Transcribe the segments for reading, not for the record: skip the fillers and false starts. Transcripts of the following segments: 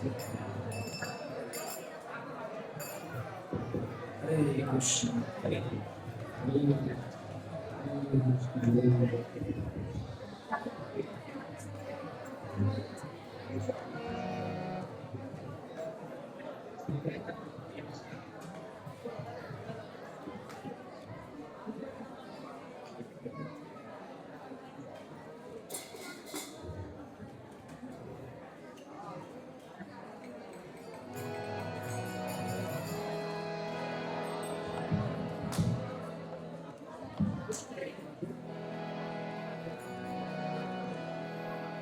Hare Krishna, Hare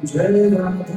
Jai Radha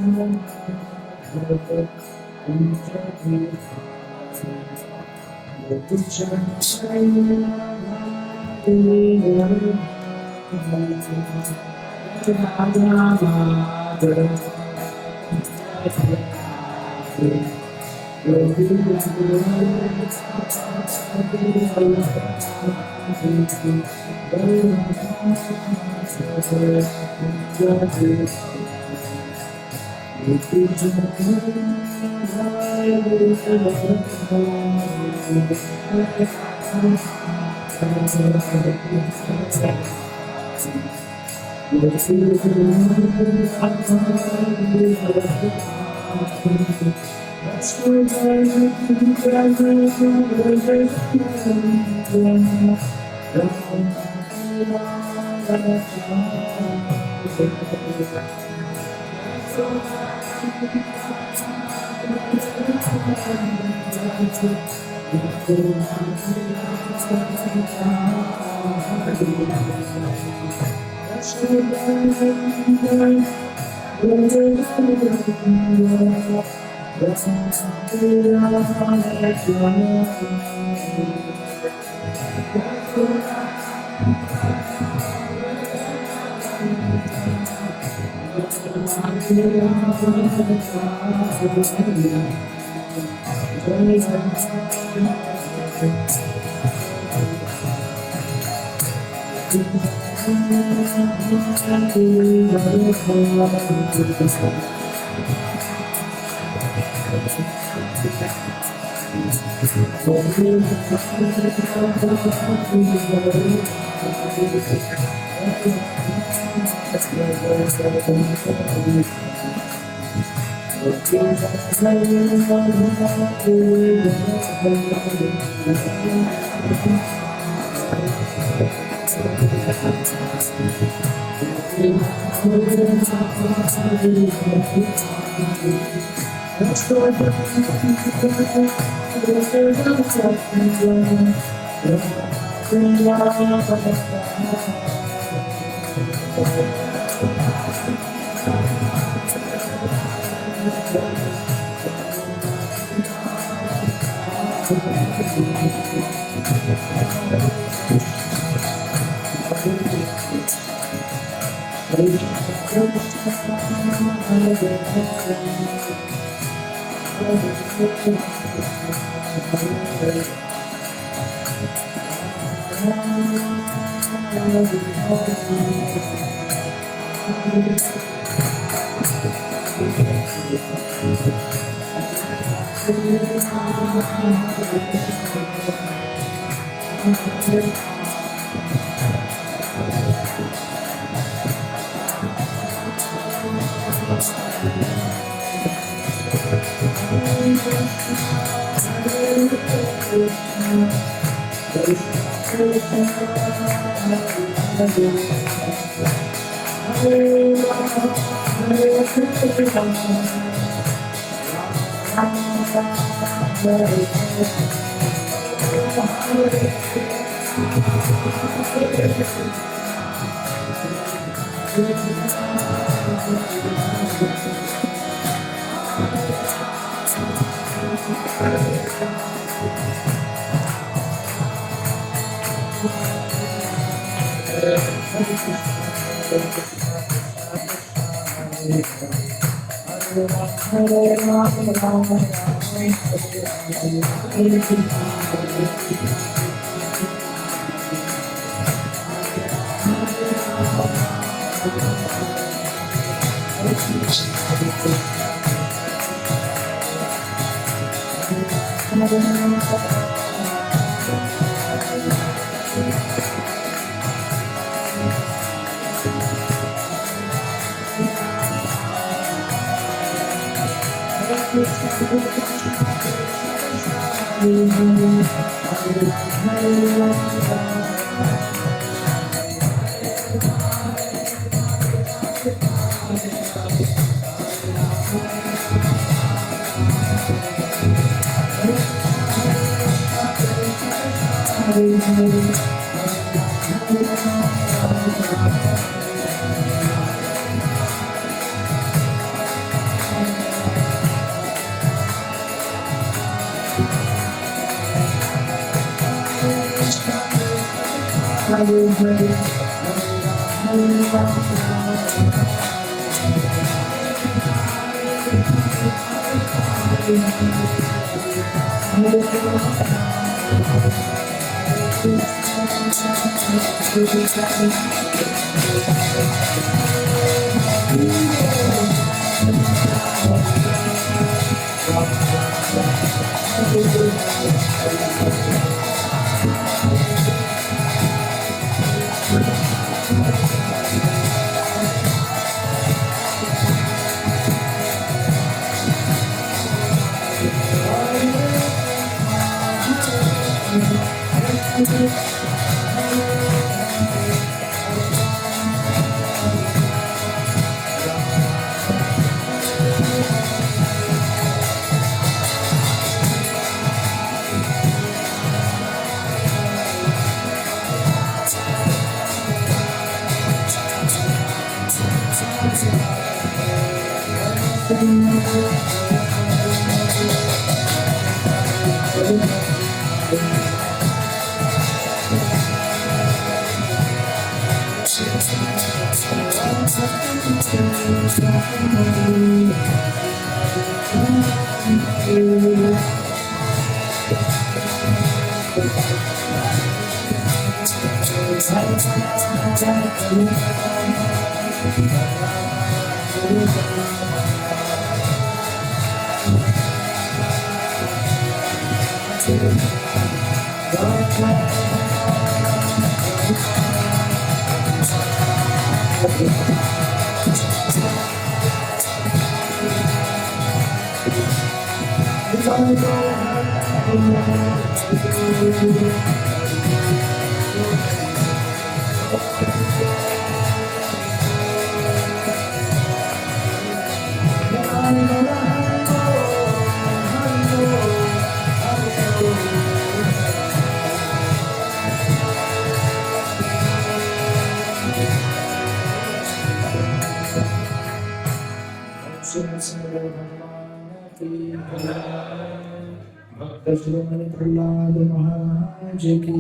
Prahlad महाराज की।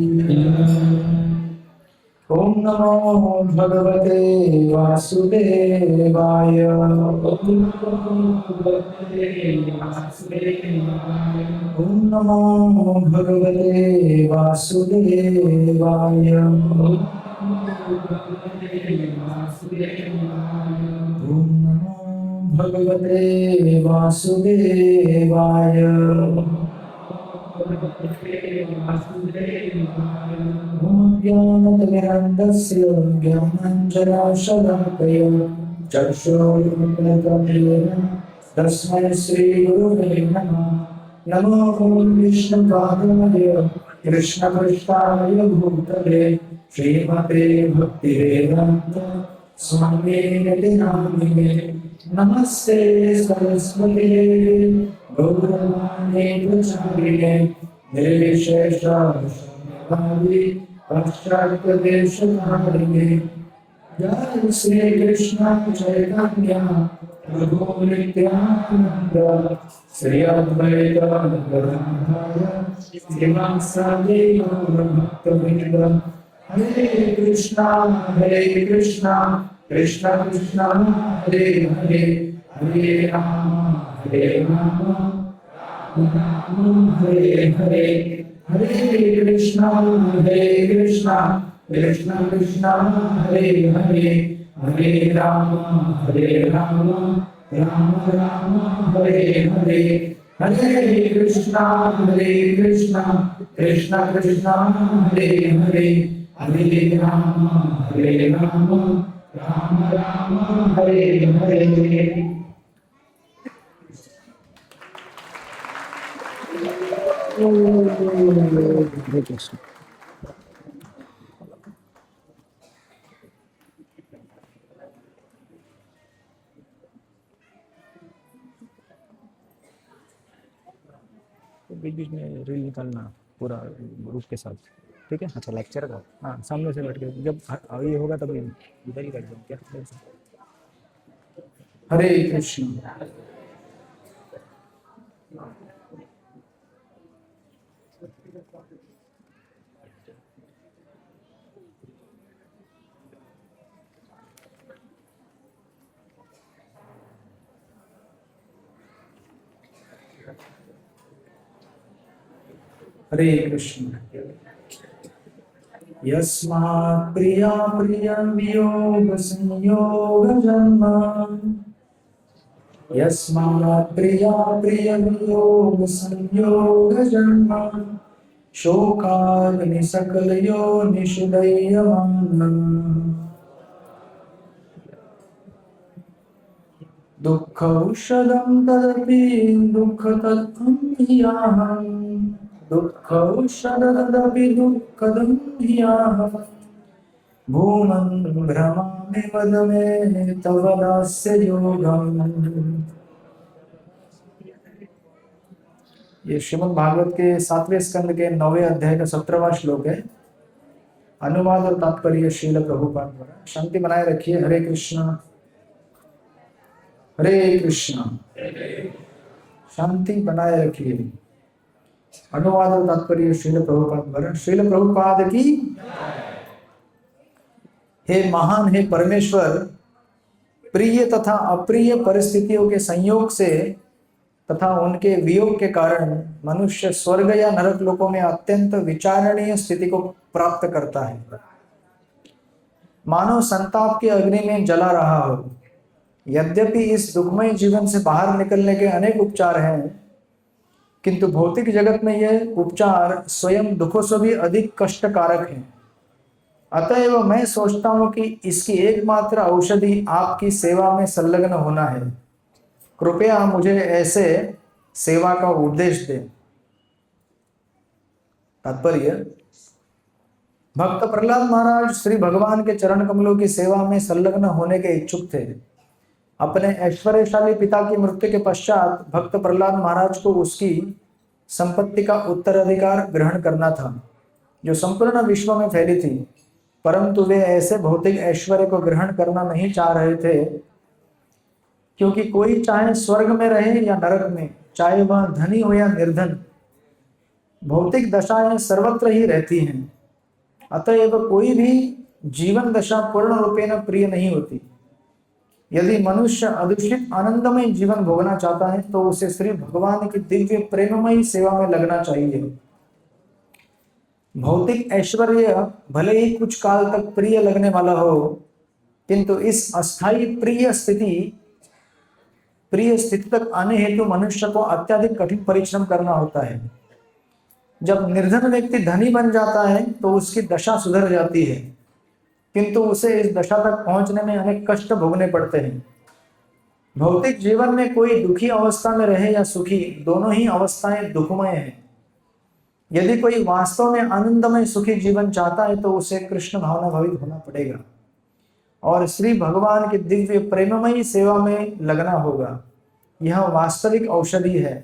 ओम नमो भगवते वासुदेवाय। ओम नमो भगवते वासुदेवाय। ओम नमो भगवते वासुदेवाय। ज्ञानतिमिरन्धस्य ज्ञानाञ्जनशलाकया चक्षुरुन्मिलितं तस्मै श्रीगुरुवे नमः। नमो विष्णुपादाय कृष्णपृष्ठाय भूतले श्रीमते भक्तिवेदान्त स्वामिनिति नामिने। नमस्ते सरस्वती गौरवाणी प्रचारिणे निर्विशेषशून्यवादी पाश्चात्यदेशधारिणे। जय श्री कृष्ण चैतन्य प्रभु नित्यानंद श्री अद्वैत गदाधर श्रीवासादि गौरभक्तवृंद। हरे कृष्णा कृष्णा कृष्णा हरे हरे हरे राम हरे हरे हरे कृष्णा कृष्णा कृष्णा हरे हरे हरे राम राम राम हरे हरे हरे कृष्णा कृष्णा कृष्णा हरे हरे हरे राम राम राम हरे हरे। हरे कृष्ण। तो बीच बीच में रील निकालना पूरा ग्रुप के साथ, ठीक है? अच्छा, लेक्चर का, हाँ, सामने से बैठ के जब ये होगा तभी इधर ही बैठ जाओ क्या? हरे कृष्ण। हरे कृष्ण। यस्मात् प्रिया प्रियं वियोग संयोग जन्म, यस्मात् प्रिया प्रियं वियोग संयोग जन्म, शोकाग्नि सकलयोनिषु दह्यमानम्। दुःखौषधं तदपि दुःखतत्त्वं ह्याहम्, दुःखौषधदपि दुःखदं ह्याहम्। भूमन् भ्रमामि वद मे तव दास्य योगम्। ये श्रीमद् भागवत के 7वें स्कंद के 9वें अध्याय का 17वां श्लोक है। अनुवाद और तात्पर्य श्रील प्रभुपाद द्वारा। शांति बनाए रखिए। हरे कृष्णा हरे कृष्णा। शांति बनाए रखिए। अनुवाद और तात्पर्य श्रील प्रभुपाद द्वारा। श्रील प्रभुपाद की। हे महान, हे परमेश्वर, प्रिय तथा अप्रिय परिस्थितियों के संयोग से तथा उनके वियोग के कारण मनुष्य स्वर्ग या नरक लोकों में अत्यंत विचारणीय स्थिति को प्राप्त करता है। मानव संताप के अग्नि में जला रहा हो। यद्यपि इस दुखमय जीवन से बाहर निकलने के अनेक उपचार हैं, किंतु भौतिक जगत में यह उपचार स्वयं दुखों से भी अधिक कष्टकारक है। अतएव मैं सोचता हूं कि इसकी एकमात्र औषधि आपकी सेवा में संलग्न होना है। कृपया मुझे ऐसे सेवा का उपदेश दें। तात्पर्य: भक्त प्रहलाद महाराज श्री भगवान के चरण कमलों की सेवा में संलग्न होने के इच्छुक थे। अपने ऐश्वर्यशाली पिता की मृत्यु के पश्चात भक्त प्रहलाद महाराज को उसकी संपत्ति का उत्तराधिकार ग्रहण करना था, जो संपूर्ण विश्व में फैली थी। परंतु वे ऐसे भौतिक ऐश्वर्य को ग्रहण करना नहीं चाह रहे थे, क्योंकि कोई चाहे स्वर्ग में रहे या नरक में, चाहे वह धनी हो या निर्धन, भौतिक दशाएं सर्वत्र ही रहती हैं। अतएव कोई भी जीवन दशा पूर्ण रूपेण प्रिय नहीं होती। यदि मनुष्य अदूषित आनंदमय जीवन भोगना चाहता है तो उसे श्री भगवान की दिव्य प्रेममयी सेवा में लगना चाहिए। भौतिक ऐश्वर्य भले ही कुछ काल तक प्रिय लगने वाला हो, किंतु इस अस्थायी प्रिय स्थिति तक आने हेतु मनुष्य को अत्यधिक कठिन परिश्रम करना होता है। जब निर्धन व्यक्ति धनी बन जाता है तो उसकी दशा सुधर जाती है, किंतु उसे इस दशा तक पहुंचने में अनेक कष्ट भोगने पड़ते हैं। भौतिक जीवन में कोई दुखी अवस्था में रहे या सुखी, दोनों ही अवस्थाएं दुखमय हैं। यदि कोई वास्तव में आनंदमय सुखी जीवन चाहता है तो उसे कृष्ण भावना भावित होना पड़ेगा और श्री भगवान की दिव्य प्रेममयी सेवा में लगना होगा। यह वास्तविक औषधि है।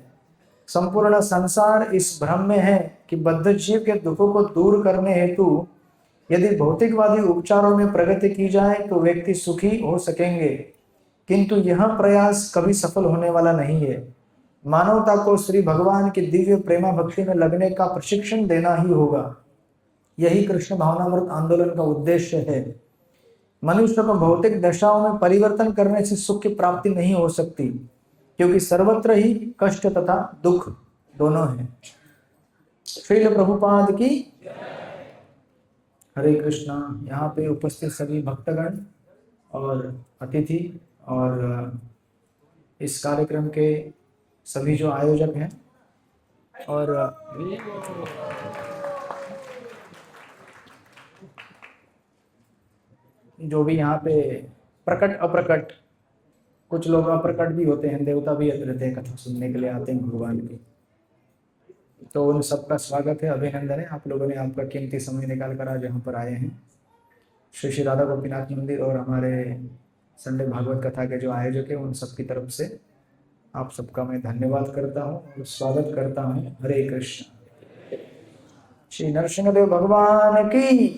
संपूर्ण संसार इस भ्रम में है कि बद्ध जीव के दुखों को दूर करने हेतु यदि भौतिकवादी उपचारों में प्रगति की जाए तो व्यक्ति सुखी हो सकेंगे, किंतु यह प्रयास कभी सफल होने वाला नहीं है। मानवता को श्री भगवान की दिव्य प्रेमा भक्ति में लगने का प्रशिक्षण देना ही होगा। यही कृष्ण भावनामृत आंदोलन का उद्देश्य है। मनुष्य को भौतिक दशाओं में परिवर्तन करने से सुख की प्राप्ति नहीं हो सकती, क्योंकि सर्वत्र ही कष्ट तथा दुख दोनों हैं। श्रील प्रभुपाद की। हरे कृष्णा। यहाँ पे उपस्थित सभी भक्तगण और अतिथि और इस कार्यक्रम के सभी जो आयोजक हैं और जो भी यहाँ पे प्रकट अप्रकट, कुछ लोग अप्रकट भी होते हैं, देवता भी रहते हैं, कथा सुनने के लिए आते हैं भगवान की, तो उन सबका स्वागत है, अभिनंदन है। आप लोगों ने आपका कीमती समय निकाल कर आज यहाँ पर आए हैं। श्री श्री राधा गोपीनाथ मंदिर और हमारे संडे भागवत कथा के जो आयोजक है उन सब की तरफ से आप सबका मैं धन्यवाद करता हूँ और स्वागत करता हूँ। हरे कृष्ण। श्री नरसिंहदेव भगवान की,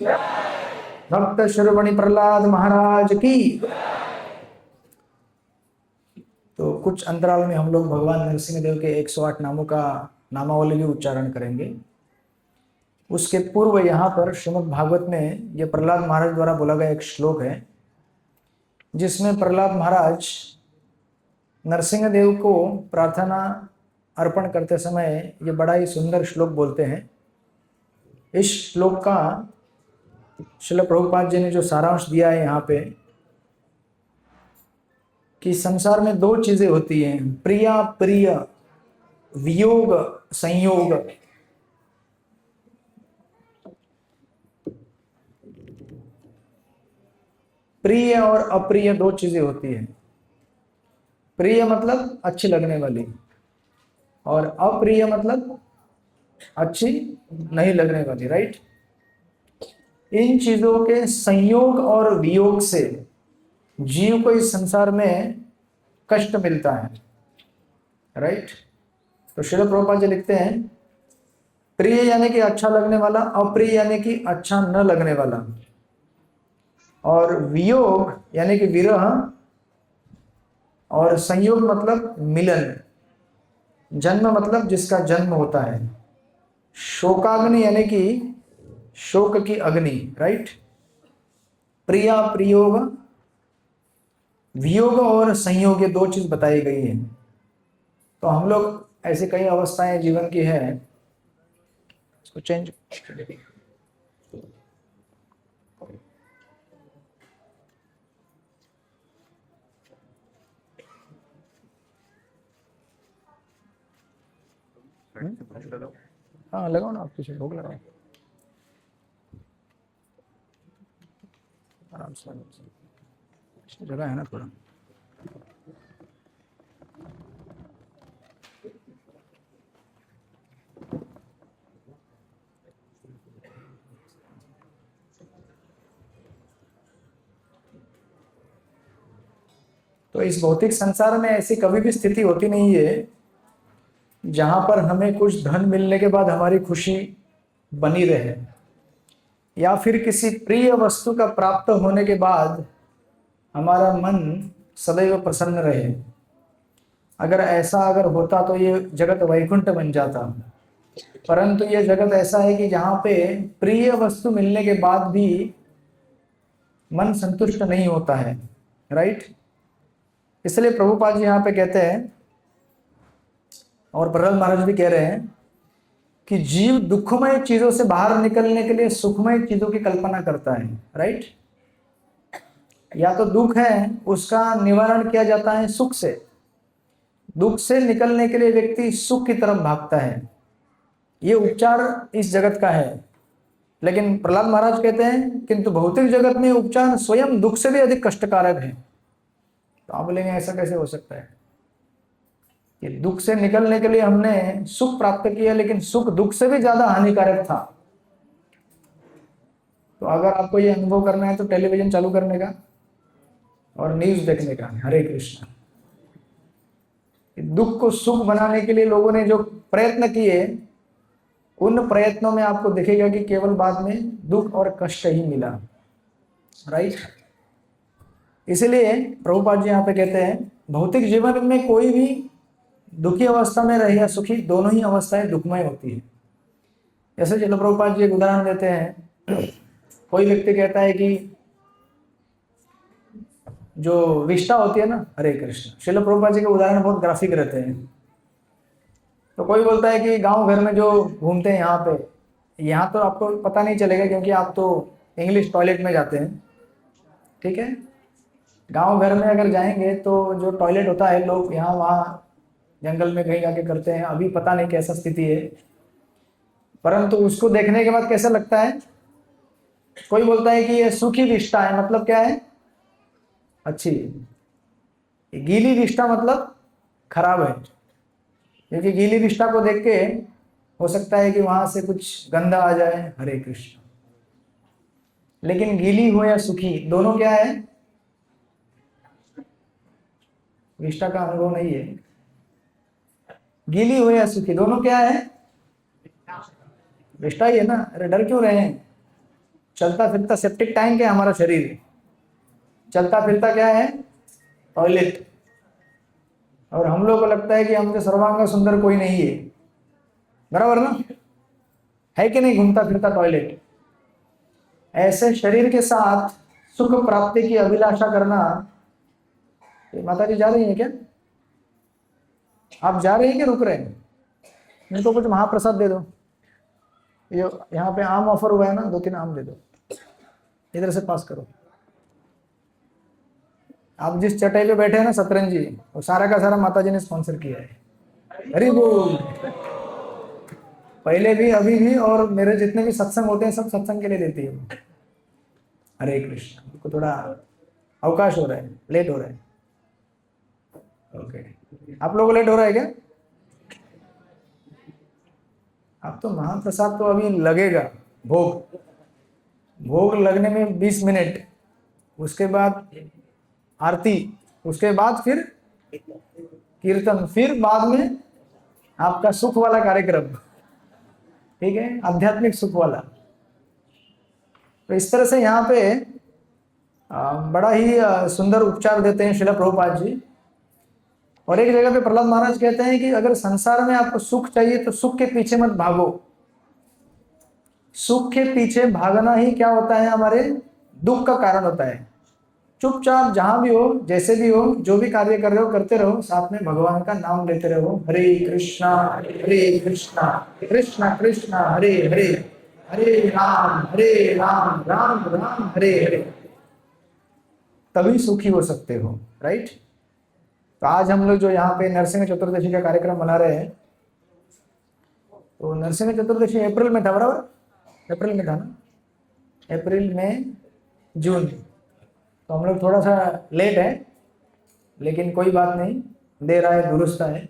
भक्त शिरोमणि प्रहलाद महाराज की। तो कुछ अंतराल में हम लोग भगवान नरसिंहदेव के 108 नामों का नामावली भी उच्चारण करेंगे। उसके पूर्व यहाँ पर श्रीमद् भागवत में यह प्रहलाद महाराज द्वारा बोला गया एक श्लोक है, जिसमें प्रहलाद महाराज नरसिंहदेव को प्रार्थना अर्पण करते समय ये बड़ा ही सुंदर श्लोक बोलते हैं। इस श्लोक का श्रील प्रभुपाद जी ने जो सारांश दिया है यहाँ पे, कि संसार में दो चीजें होती हैं, प्रिया प्रिय, वियोग संयोग। प्रिय और अप्रिय दो चीजें होती हैं। प्रिय मतलब अच्छी लगने वाली, और अप्रिय मतलब अच्छी नहीं लगने वाली, राइट। इन चीजों के संयोग और वियोग से जीव को इस संसार में कष्ट मिलता है, राइट। तो श्रील प्रभुपाद जी लिखते हैं, प्रिय यानी कि अच्छा लगने वाला, अप्रिय यानी कि अच्छा न लगने वाला, और वियोग यानी कि विरह, और संयोग मतलब मिलन, जन्म मतलब जिसका जन्म होता है, शोकाग्नि यानी कि शोक की अग्नि, राइट। प्रिया प्रियोग, वियोग और संयोग, ये दो चीज बताई गई है। तो हम लोग ऐसी कई अवस्थाएं जीवन की है, इसको चेंज हाँ लगाओ ना, आप पीछे भोग लगाओ, आराम से जगह है ना थोड़ा। तो इस भौतिक संसार में ऐसी कभी भी स्थिति होती नहीं है जहां पर हमें कुछ धन मिलने के बाद हमारी खुशी बनी रहे, या फिर किसी प्रिय वस्तु का प्राप्त होने के बाद हमारा मन सदैव प्रसन्न रहे। अगर होता तो ये जगत वैकुंठ बन जाता, परंतु ये जगत ऐसा है कि जहाँ पे प्रिय वस्तु मिलने के बाद भी मन संतुष्ट नहीं होता है, राइट। इसलिए प्रभुपाद जी यहाँ पे कहते हैं, और प्रहलाद महाराज भी कह रहे हैं, कि जीव दुखमय चीजों से बाहर निकलने के लिए सुखमय चीजों की कल्पना करता है, राइट। या तो दुख है, उसका निवारण किया जाता है सुख से। दुख से निकलने के लिए व्यक्ति सुख की तरफ भागता है, ये उपचार इस जगत का है। लेकिन प्रहलाद महाराज कहते हैं, किंतु भौतिक जगत में उपचार स्वयं दुख से भी अधिक कष्टकारक है। तो आप बोलेंगे ऐसा कैसे हो सकता है कि दुख से निकलने के लिए हमने सुख प्राप्त किया, लेकिन सुख दुख से भी ज्यादा हानिकारक था। तो अगर आपको ये अनुभव करना है तो टेलीविजन चालू करने का और न्यूज देखने का। हरे कृष्ण। दुख को सुख बनाने के लिए लोगों ने जो प्रयत्न किए, उन प्रयत्नों में आपको दिखेगा कि केवल बाद में दुख और कष्ट ही मिला, राइट। इसलिए प्रभुपाद जी यहाँ पे कहते हैं, भौतिक जीवन में कोई भी दुखी अवस्था में रहे या सुखी, दोनों ही अवस्थाएं दुखमय होती है। जैसे श्रील प्रभुपाद जी एक उदाहरण देते हैं, कोई व्यक्ति कहता है कि जो विष्ठा होती है ना, हरे कृष्ण, श्रील प्रभुपाद जी के उदाहरण बहुत ग्राफिक रहते हैं। तो कोई बोलता है कि गांव घर में जो घूमते हैं यहाँ पे, यहाँ तो आपको पता नहीं चलेगा क्योंकि आप तो इंग्लिश टॉयलेट में जाते हैं, ठीक है। गांव घर में अगर जाएंगे तो जो टॉयलेट होता है लोग यहाँ वहाँ जंगल में कहीं जाके करते हैं, अभी पता नहीं कैसा स्थिति है, परंतु उसको देखने के बाद कैसा लगता है? कोई बोलता है कि ये सूखी विष्ठा है, मतलब क्या है? अच्छी। गीली विष्ठा मतलब खराब है, क्योंकि गीली विष्ठा को देख के हो सकता है कि वहां से कुछ गंदा आ जाए। हरे कृष्ण। लेकिन गीली हो या सूखी, दोनों क्या है? विष्ठा का अनुभव नहीं है। गीली हो या सूखी, दोनों क्या है? विष्ठा ही है ना। अरे डर क्यों रहे हैं? चलता फिरता सेप्टिक टैंक है हमारा शरीर, चलता फिरता क्या है? टॉयलेट। और हम लोग को लगता है कि हमसे सर्वांग सुंदर कोई नहीं है, बराबर ना? है कि नहीं? घूमता फिरता टॉयलेट। ऐसे शरीर के साथ सुख प्राप्ति की अभिलाषा करना। माता जी जा रही है क्या? आप जा रहे हैं कि रुक रहे हैं? इनको कुछ महाप्रसाद दे दो। ये यहाँ पे आम ऑफर हुआ है ना, 2-3 आम दे दो। इधर से पास करो। आप जिस चटाई पे बैठे हैं ना सतरंग जी, वो सारा का सारा माता जी ने स्पॉन्सर किया है। हरि बोल। पहले भी, अभी भी, और मेरे जितने भी सत्संग होते हैं सब सत्संग के लिए देती है। हरे कृष्ण। आपको थोड़ा अवकाश हो रहा है, लेट हो रहा है। ओके, आप लोगों को लेट हो रहा है क्या? अब तो महाप्रसाद तो अभी लगेगा। भोग भोग लगने में 20 मिनट, उसके बाद आरती, उसके बाद फिर कीर्तन, फिर बाद में आपका सुख वाला कार्यक्रम। ठीक है, आध्यात्मिक सुख वाला। तो इस तरह से यहाँ पे बड़ा ही सुंदर उपचार देते हैं श्रील प्रभुपाद जी। और एक जगह पे प्रहलाद महाराज कहते हैं कि अगर संसार में आपको सुख चाहिए तो सुख के पीछे मत भागो। सुख के पीछे भागना ही क्या होता है? हमारे दुख का कारण होता है। चुपचाप जहां भी हो, जैसे भी हो, जो भी कार्य कर रहे हो करते रहो, साथ में भगवान का नाम लेते रहो। हरे कृष्णा कृष्णा कृष्णा हरे हरे, हरे राम राम राम हरे हरे। तभी सुखी हो सकते हो, राइट? तो आज हम लोग जो यहाँ पे नरसिंह चतुर्दशी का कार्यक्रम मना रहे हैं, तो नरसिंह चतुर्दशी अप्रैल में था, बराबर? अप्रैल में था ना? अप्रैल में जून, तो हम लोग थोड़ा सा लेट है, लेकिन कोई बात नहीं, देर आए दुरुस्त है।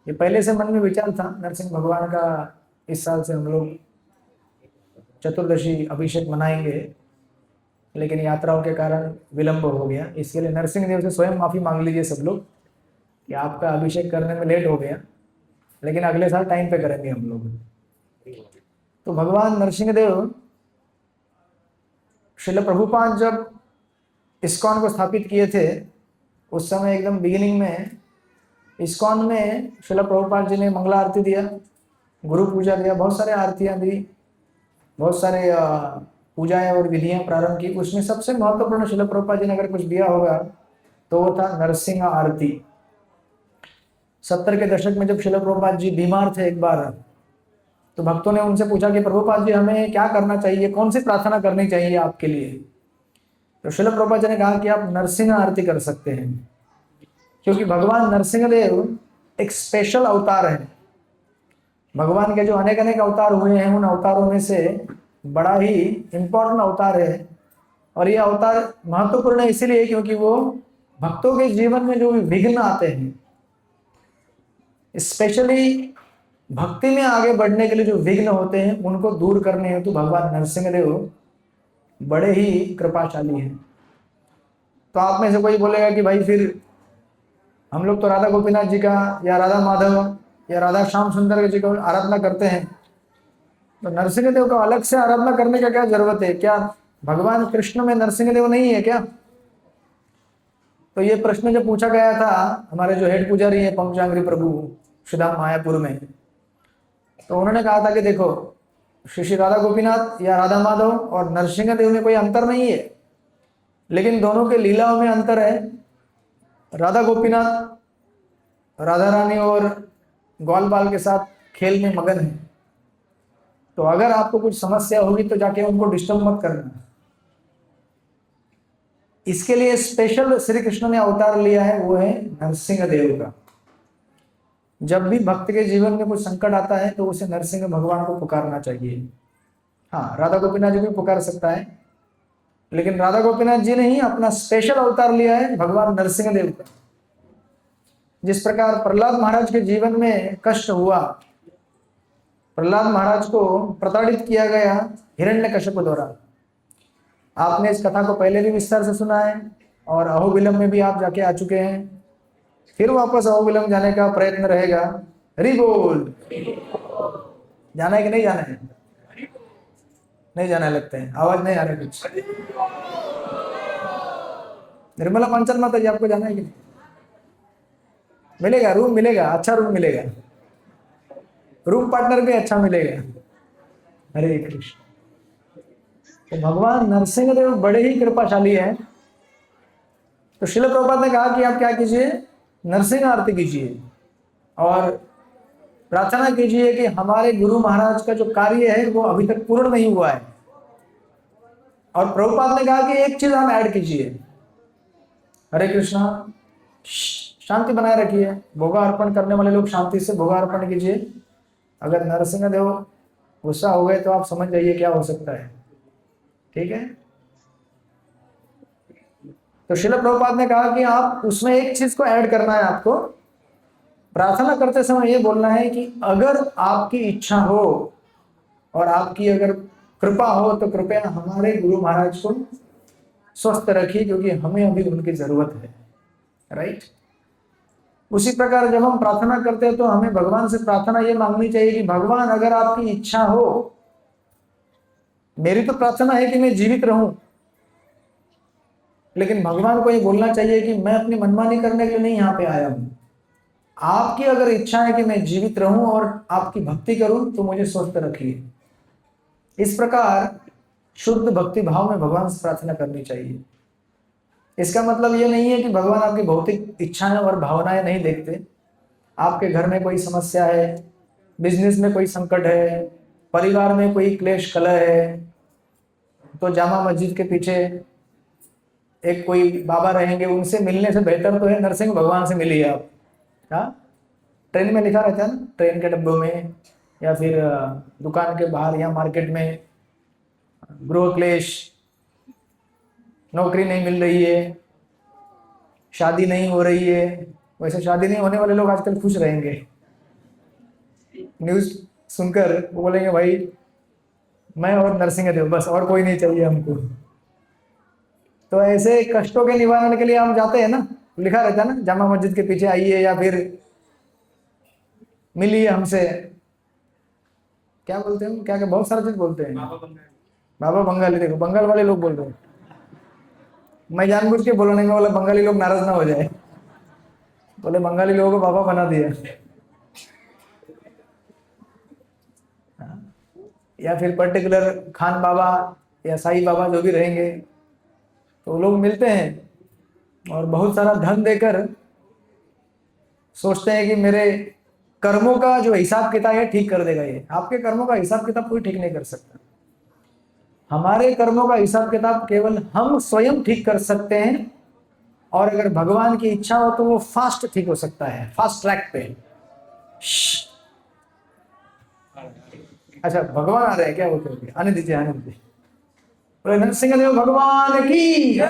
ये पहले से मन में विचार था नरसिंह भगवान का, इस साल से हम लोग चतुर्दशी अभिषेक मनाएंगे, लेकिन यात्राओं के कारण विलंब हो गया। इसके लिए नरसिंह देव से स्वयं माफी मांग लीजिए सब लोग कि आपका अभिषेक करने में लेट हो गया, लेकिन अगले साल टाइम पे करेंगे हम लोग। तो भगवान नरसिंह देव, श्रील प्रभुपाद जब इस्कॉन को स्थापित किए थे, उस समय एकदम बिगिनिंग में इस्कॉन में श्रील प्रभुपाद जी ने मंगला आरती दिया, गुरु पूजा दिया, बहुत सारे आरतियां दी, बहुत सारे पूजाएं और विधियां प्रारंभ की। उसमें सबसे महत्वपूर्ण श्रील प्रभुपाद जी ने अगर कुछ दिया होगा तो वो था नरसिंह आरती। 70 के दशक में जब श्रील प्रभुपाद जी बीमार थे एक बार, तो भक्तों ने उनसे पूछा कि प्रभुपाद जी हमें क्या करना चाहिए, कौन सी प्रार्थना करनी चाहिए आपके लिए? तो श्रील प्रभुपाद जी ने कहा कि आप नरसिंह आरती कर सकते हैं, क्योंकि भगवान नरसिंह देव एक स्पेशल अवतार है। भगवान के जो अनेक अनेक अवतार हुए हैं, उन अवतारों में से बड़ा ही इंपॉर्टेंट अवतार है। और ये अवतार महत्वपूर्ण है इसीलिए क्योंकि वो भक्तों के जीवन में जो भी विघ्न आते हैं, स्पेशली भक्ति में आगे बढ़ने के लिए जो विघ्न होते हैं, उनको दूर करने हेतु भगवान नरसिंह देव बड़े ही कृपाशाली हैं। तो आप में से कोई बोलेगा कि भाई फिर हम लोग तो राधा गोपीनाथ जी का या राधा माधव या राधा श्याम सुंदर जी को आराधना करते हैं, तो नरसिंह देव का अलग से आराधना करने का क्या जरूरत है? क्या भगवान कृष्ण में नरसिंह देव नहीं है क्या? तो ये प्रश्न जब पूछा गया था हमारे जो हेड पुजारी है पंचांग्री प्रभु श्रीधाम मायापुर में, तो उन्होंने कहा था कि देखो, श्री राधा गोपीनाथ या राधा माधव और नरसिंह देव में कोई अंतर नहीं है, लेकिन दोनों के लीलाओं में अंतर है। राधा गोपीनाथ राधा रानी और ग्वाल बाल के साथ खेल में मगन है, तो अगर आपको कुछ समस्या होगी तो जाके उनको डिस्टर्ब मत करना। इसके लिए स्पेशल श्री कृष्ण ने अवतार लिया है, वो है नरसिंह देव का। जब भी भक्त के जीवन में कुछ संकट आता है तो उसे नरसिंह भगवान को पुकारना चाहिए। हाँ, राधा गोपीनाथ जी भी पुकार सकता है, लेकिन राधा गोपीनाथ जी ने ही अपना स्पेशल अवतार लिया है भगवान नरसिंह देव का। जिस प्रकार प्रहलाद महाराज के जीवन में कष्ट हुआ, प्रहलाद महाराज को प्रताड़ित किया गया हिरण्यकश्यप द्वारा। आपने इस कथा को पहले भी विस्तार से सुना है और अहोबिलम में भी आप जाके आ चुके हैं, फिर वापस अहोबिलम जाने का प्रयत्न रहेगा। हरि बोल। जाना है कि नहीं जाना है? नहीं जाना है लगता है, आवाज नहीं आ रहा कुछ। निर्मला पांचल माता जी, आपको जाना है कि नहीं? मिलेगा, रूम मिलेगा, अच्छा रूम मिलेगा, रूम पार्टनर भी अच्छा मिलेगा। हरे कृष्ण। तो भगवान नरसिंह देव बड़े ही कृपाशाली हैं। तो श्रील प्रभुपाद ने कहा कि आप क्या कीजिए, नरसिंह आरती कीजिए और प्रार्थना कीजिए कि हमारे गुरु महाराज का जो कार्य है वो अभी तक पूर्ण नहीं हुआ है। और प्रभुपाद ने कहा कि एक चीज हम ऐड कीजिए, हरे कृष्णा, शांति बनाए रखिए, भोगा अर्पण करने वाले लोग शांति से भोगा अर्पण कीजिए। अगर नरसिंह देव गुस्सा हो गए तो आप समझ जाइए क्या हो सकता है। ठीक है? तो श्रील प्रभुपाद ने कहा कि आप उसमें एक चीज को ऐड करना है, आपको प्रार्थना करते समय ये बोलना है कि अगर आपकी इच्छा हो और आपकी अगर कृपा हो तो कृपया हमारे गुरु महाराज को स्वस्थ रखिए, क्योंकि हमें अभी उनकी जरूरत है। राइट? उसी प्रकार जब हम प्रार्थना करते हैं तो हमें भगवान से प्रार्थना ये मांगनी चाहिए कि भगवान अगर आपकी इच्छा हो, मेरी तो प्रार्थना है कि मैं जीवित रहूं, लेकिन भगवान को ये बोलना चाहिए कि मैं अपनी मनमानी करने के लिए नहीं यहाँ पे आया हूं। आपकी अगर इच्छा है कि मैं जीवित रहूं और आपकी भक्ति करूं तो मुझे स्वस्थ रखिए। इस प्रकार शुद्ध भक्ति भाव में भगवान से प्रार्थना करनी चाहिए। इसका मतलब ये नहीं है कि भगवान आपकी भौतिक इच्छाएं और भावनाएं नहीं देखते। आपके घर में कोई समस्या है, बिजनेस में कोई संकट है, परिवार में कोई क्लेश कलह है, तो जामा मस्जिद के पीछे एक कोई बाबा रहेंगे, उनसे मिलने से बेहतर तो है नरसिंह भगवान से मिलिए आप। हाँ, ट्रेन में लिखा रहता है ना, ट्रेन के डब्बों में या फिर दुकान के बाहर या मार्केट में, गृह क्लेश, नौकरी नहीं मिल रही है, शादी नहीं हो रही है। वैसे शादी नहीं होने वाले लोग आजकल खुश रहेंगे, न्यूज सुनकर वो बोलेंगे भाई मैं और नरसिंह देव, बस और कोई नहीं चाहिए हमको। तो ऐसे कष्टों के निवारण के लिए हम जाते हैं ना, लिखा रहता है ना, जामा मस्जिद के पीछे आइए या फिर मिलिए हमसे। क्या बोलते हैं, क्या क्या बहुत सारा चीज बोलते हैं। बाबा बंगाली, देखो बंगाल वाले लोग बोल रहे हैं, मैं जानबूझ के बोलने में बोला बंगाली लोग नाराज ना हो जाए, बोले बंगाली लोगों को बाबा बना दिया। या फिर पर्टिकुलर खान बाबा या साईं बाबा जो भी रहेंगे, तो लोग मिलते हैं और बहुत सारा धन देकर सोचते हैं कि मेरे कर्मों का जो हिसाब किताब है ठीक कर देगा ये। आपके कर्मों का हिसाब किताब कोई ठीक नहीं कर सकता। हमारे कर्मों का हिसाब किताब केवल हम स्वयं ठीक कर सकते हैं, और अगर भगवान की इच्छा हो तो वो फास्ट ठीक हो सकता है, फास्ट ट्रैक पे। अच्छा, भगवान आ रहे हैं क्या? ओके, आने दीजिए, आने दीजिए। बोले नरसिंह देव भगवान की,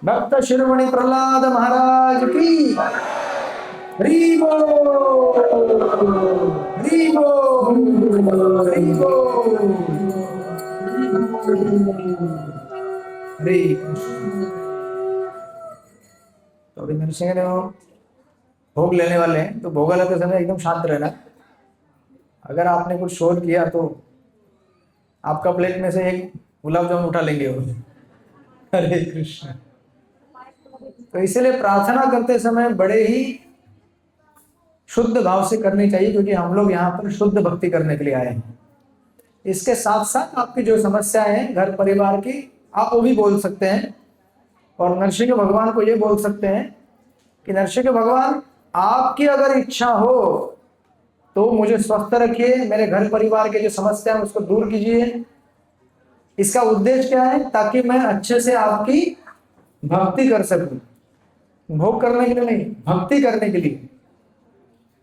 भक्त शिरोमणि प्रहलाद महाराज की। हरि बोल, हरि बोल, हरि बोल। हरे कृष्ण। तो अभी नरसिंह देव भोग लेने वाले हैं, तो भोग लेते समय एकदम शांत रहना। अगर आपने कुछ शोर किया तो आपका प्लेट में से एक गुलाब जामुन उठा लेंगे वो। हरे कृष्ण। तो इसीलिए प्रार्थना करते समय बड़े ही शुद्ध भाव से करनी चाहिए, क्योंकि हम लोग यहाँ पर शुद्ध भक्ति करने के लिए आए हैं। इसके साथ साथ आपकी जो समस्याएं हैं घर परिवार की, आप वो भी बोल सकते हैं, और नरसिंह भगवान को ये बोल सकते हैं कि नरसिंह भगवान आपकी अगर इच्छा हो तो मुझे स्वस्थ रखिए, मेरे घर परिवार के जो समस्या है उसको दूर कीजिए। इसका उद्देश्य क्या है? ताकि मैं अच्छे से आपकी भक्ति कर सकूं, भोग करने के लिए नहीं, भक्ति करने के लिए।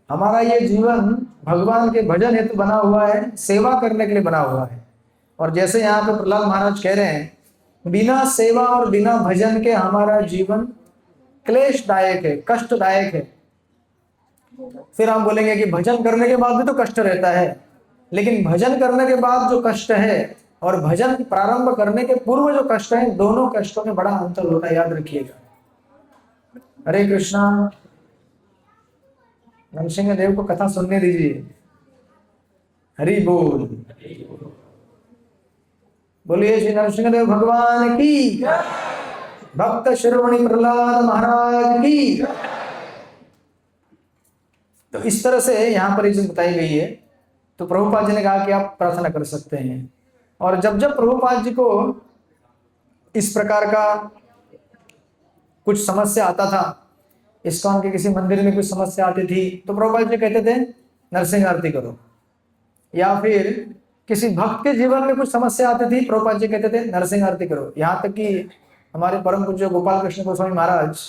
हमारा ये जीवन भगवान के भजन हेतु बना हुआ है, सेवा करने के लिए बना हुआ है। और जैसे यहाँ पे प्रहलाद महाराज कह रहे हैं, बिना सेवा और बिना भजन के हमारा जीवन क्लेशदायक है, कष्टदायक है। फिर हम बोलेंगे कि भजन करने के बाद भी तो कष्ट रहता है, लेकिन भजन करने के बाद जो कष्ट है और भजन प्रारंभ करने के पूर्व जो कष्ट है, दोनों कष्टों में बड़ा अंतर होता है, याद रखिएगा। हरे कृष्णा। नरसिंह देव को कथा सुनने दीजिए। हरि बोल। बोलिए श्री नरसिंह देव भगवान की, भक्त शिरोमणि प्रहलाद महाराज की। तो इस तरह से यहाँ पर ये चीज बताई गई है। तो प्रभुपाद जी ने कहा कि आप प्रार्थना कर सकते हैं। और जब जब प्रभुपाद जी को इस प्रकार का कुछ समस्या आता था, इस्कॉन के किसी मंदिर में कुछ समस्या आती थी, तो प्रभुपाद जी कहते थे नरसिंह आरती करो। या फिर किसी भक्त के जीवन में कुछ समस्या आती थी, प्रभुपाद जी कहते थे नरसिंह आरती करो। यहाँ तक कि हमारे परम पूज्य गोपाल कृष्ण गोस्वामी महाराज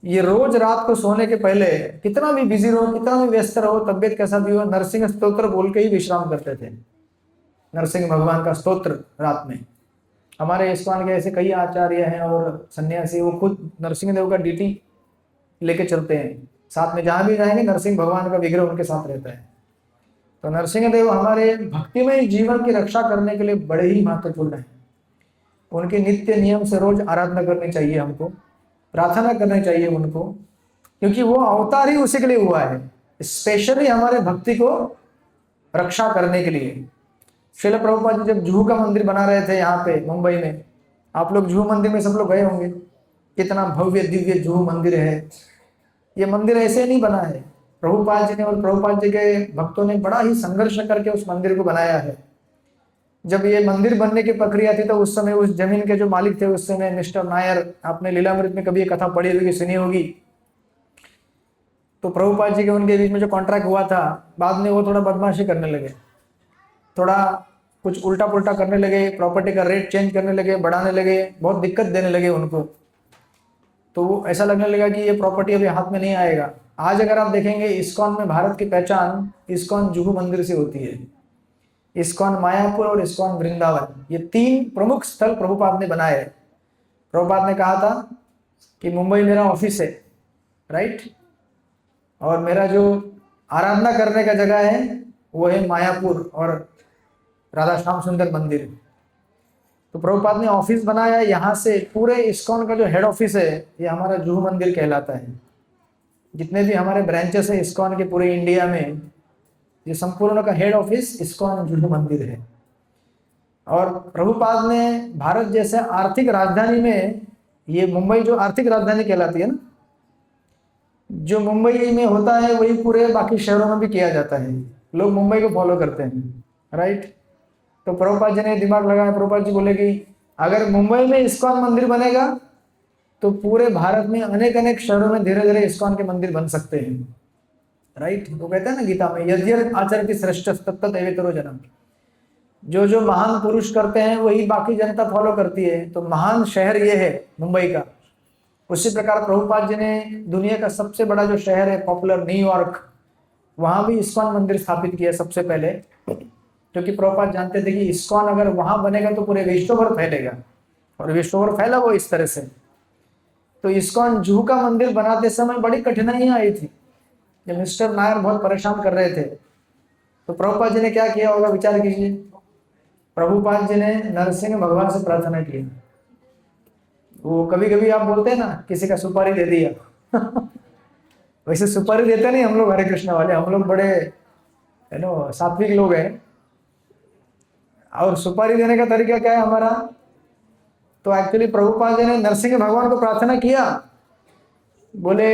ये रोज रात को सोने के पहले, कितना भी बिजी रहो, कितना भी व्यस्त रहो, तबियत कैसा भी हो, नरसिंह स्तोत्र बोल के ही विश्राम करते थे। नरसिंह भगवान का स्तोत्र रात में। हमारे इस्कॉन के ऐसे कई आचार्य हैं और सन्यासी, वो खुद नरसिंह देव का डीटी लेके चलते हैं, साथ में जहां भी जाएंगे नरसिंह भगवान का विग्रह उनके साथ रहता है। तो नरसिंह देव हमारे भक्तिमय जीवन की रक्षा करने के लिए बड़े ही महत्वपूर्ण हैं। उनके नित्य नियम से रोज आराधना करनी चाहिए, हमको प्रार्थना करनी चाहिए उनको, क्योंकि वो अवतार ही उसी के लिए हुआ है, स्पेशली हमारे भक्ति को रक्षा करने के लिए। श्रील प्रभुपाद जी जब जुहू का मंदिर बना रहे थे यहाँ पे मुंबई में, आप लोग जुहू मंदिर में सब लोग गए होंगे, कितना भव्य दिव्य जुहू मंदिर है। ये मंदिर ऐसे नहीं बना है, प्रभुपाद जी ने और प्रभुपाद जी के भक्तों ने बड़ा ही संघर्ष करके उस मंदिर को बनाया है। जब ये मंदिर बनने की प्रक्रिया थी तो उस समय उस जमीन के जो मालिक थे उस समय मिस्टर नायर, आपने लीलामृत में कभी ये कथा पढ़ी होगी, सुनी होगी। तो प्रभुपाद जी के उनके बीच में जो कॉन्ट्रैक्ट हुआ था, बाद में वो थोड़ा बदमाशी करने लगे, थोड़ा कुछ उल्टा पुल्टा करने लगे, प्रॉपर्टी का रेट चेंज करने लगे, बढ़ाने लगे, बहुत दिक्कत देने लगे उनको। तो वो ऐसा लगने लगा कि ये प्रॉपर्टी अभी हाथ में नहीं आएगा। आज अगर आप देखेंगे इस्कॉन में भारत की पहचान इस्कॉन जुहू मंदिर से होती है। इस्कॉन मायापुर और इस्कॉन वृंदावन, ये 3 प्रमुख स्थल प्रभुपाद ने बनाए। प्रभुपाद ने कहा था कि मुंबई मेरा ऑफिस है, राइट, और मेरा जो आराधना करने का जगह है वो है मायापुर और राधा श्याम सुंदर मंदिर। तो प्रभुपाद ने ऑफिस बनाया, यहाँ से पूरे इस्कॉन का जो हेड ऑफिस है ये हमारा जुहू मंदिर कहलाता है। जितने भी हमारे ब्रांचेस है इस्कॉन के पूरे इंडिया में, ये संपूर्ण का हेड ऑफिस इस्कॉन जुहू मंदिर है। और प्रभुपाद ने भारत जैसे आर्थिक राजधानी में, ये मुंबई जो आर्थिक राजधानी कहलाती है ना, जो मुंबई में होता है वही पूरे बाकी शहरों में भी किया जाता है, लोग मुंबई को फॉलो करते हैं, राइट। तो प्रभुपाद जी ने दिमाग लगाया, प्रभुपाद जी बोले कि अगर मुंबई में इस्कॉन मंदिर बनेगा तो पूरे भारत में अनेक अनेक शहरों में धीरे धीरे इस्कॉन के मंदिर बन सकते हैं, राइट। तो कहते हैं ना गीता में, यद्यद् आचरति श्रेष्ठ तत्तत् एवेतरो जनम। जो जो महान पुरुष करते हैं वही बाकी जनता फॉलो करती है। तो महान शहर ये है मुंबई का। उसी प्रकार प्रभुपाद जी ने दुनिया का सबसे बड़ा जो शहर है पॉपुलर न्यूयॉर्क, वहां भी इस्कॉन मंदिर स्थापित किया सबसे पहले, क्योंकि प्रभुपाद जानते थे कि इस्कॉन अगर वहां बनेगा तो पूरे विश्व भर फैलेगा, और विश्व भर फैला वो इस तरह से। तो इस्कॉन जुहू का मंदिर बनाते समय बड़ी कठिनाइयां आई थी, जब मिस्टर नायर बहुत परेशान कर रहे थे। तो प्रभुपाद जी ने क्या किया होगा, विचार कीजिए। प्रभुपाद जी ने नरसिंह भगवान से प्रार्थना की। वो कभी कभी आप बोलते हैं ना, किसी का सुपारी दे दिया वैसे सुपारी देते नहीं हम लोग हरे कृष्ण वाले, हम लोग बड़े सात्विक लोग हैं। और सुपारी देने का तरीका क्या है हमारा, तो एक्चुअली प्रभुपाद जी ने नरसिंह भगवान को प्रार्थना किया, बोले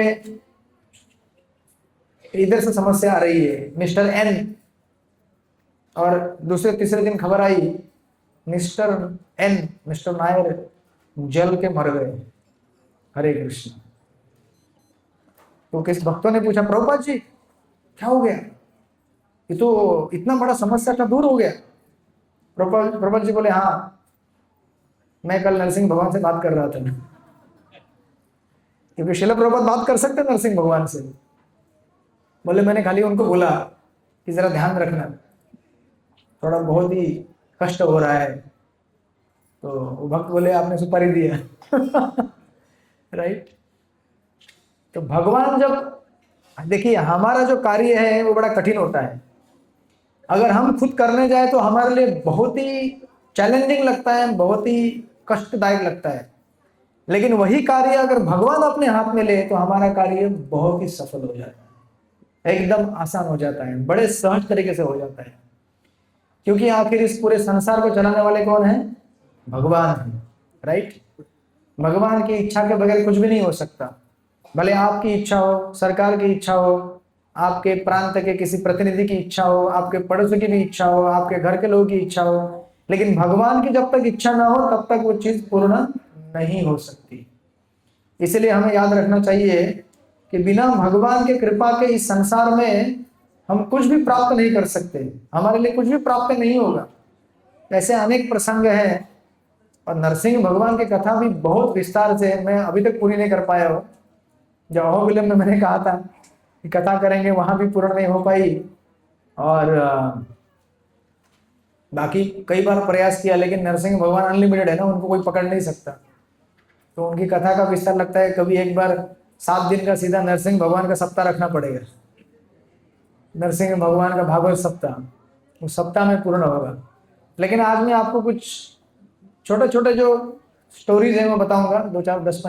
इधर से समस्या आ रही है मिस्टर एन, और दूसरे तीसरे दिन खबर आई मिस्टर एन, मिस्टर नायर जल के मर गए। हरे कृष्ण। तो किस भक्तों ने पूछा, प्रभुपाद जी क्या हो गया, ये तो इतना बड़ा समस्या का दूर हो गया। प्रभुपाद जी बोले हाँ, मैं कल नरसिंह भगवान से बात कर रहा था, क्योंकि शिला प्रभुपाद बात कर सकते नरसिंह भगवान से। बोले मैंने खाली उनको बोला कि जरा ध्यान रखना, थोड़ा बहुत ही कष्ट हो रहा है। तो वो भक्त बोले आपने सुपारी दिया। राइट। तो भगवान जब, देखिए हमारा जो कार्य है वो बड़ा कठिन होता है। अगर हम खुद करने जाए तो हमारे लिए बहुत ही चैलेंजिंग लगता है, बहुत ही कष्टदायक लगता है। लेकिन वही कार्य अगर भगवान अपने हाथ में ले तो हमारा कार्य बहुत ही सफल हो जाता है, एकदम आसान हो जाता है, बड़े सहज तरीके से हो जाता है। क्योंकि आखिर इस पूरे संसार को चलाने वाले कौन है? भगवान है। राइट। भगवान की इच्छा के बगैर कुछ भी नहीं हो सकता। भले आपकी इच्छा हो, सरकार की इच्छा हो, आपके प्रांत के किसी प्रतिनिधि की इच्छा हो, आपके पड़ोसी की भी इच्छा हो, आपके घर के लोगों की इच्छा हो, लेकिन भगवान की जब तक इच्छा ना हो तब तक वो चीज पूर्ण नहीं हो सकती। इसलिए हमें याद रखना चाहिए कि बिना भगवान के कृपा के इस संसार में हम कुछ भी प्राप्त नहीं कर सकते, हमारे लिए कुछ भी प्राप्त नहीं होगा। ऐसे अनेक प्रसंग हैं, और नरसिंह भगवान की कथा भी बहुत विस्तार से मैं अभी तक पूरी नहीं कर पाया हूँ। जब अहोबिलम में मैंने कहा था कि कथा करेंगे, वहां भी पूर्ण नहीं हो पाई, और बाकी कई बार प्रयास किया, लेकिन नरसिंह भगवान अनलिमिटेड है ना, उनको कोई पकड़ नहीं सकता। तो उनकी कथा का विस्तार लगता है, कभी एक बार 7 दिन का सीधा नरसिंह भगवान का सप्ताह रखना पड़ेगा, नरसिंह भगवान का भागवत सप्ताह, उस सप्ताह में पूर्ण होगा। लेकिन आज मैं आपको कुछ छोटे छोटे जो स्टोरीज हैं वो बताऊंगा, 2-4-10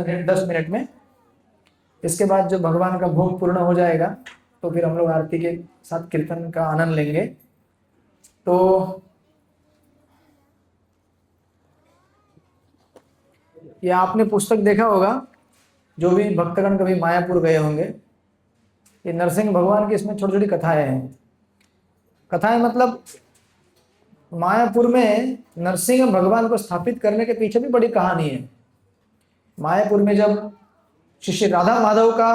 मिनट में। इसके बाद जब भगवान का भोग पूर्ण हो जाएगा तो फिर हम लोग आरती के साथ कीर्तन का आनंद लेंगे। तो ये आपने पुस्तक देखा होगा, जो भी भक्तगण कभी मायापुर गए होंगे, ये नरसिंह भगवान की इसमें छोटी छोटी कथाएं हैं। कथाएं मतलब मायापुर में नरसिंह भगवान को स्थापित करने के पीछे भी बड़ी कहानी है। मायापुर में जब श्री राधा माधव का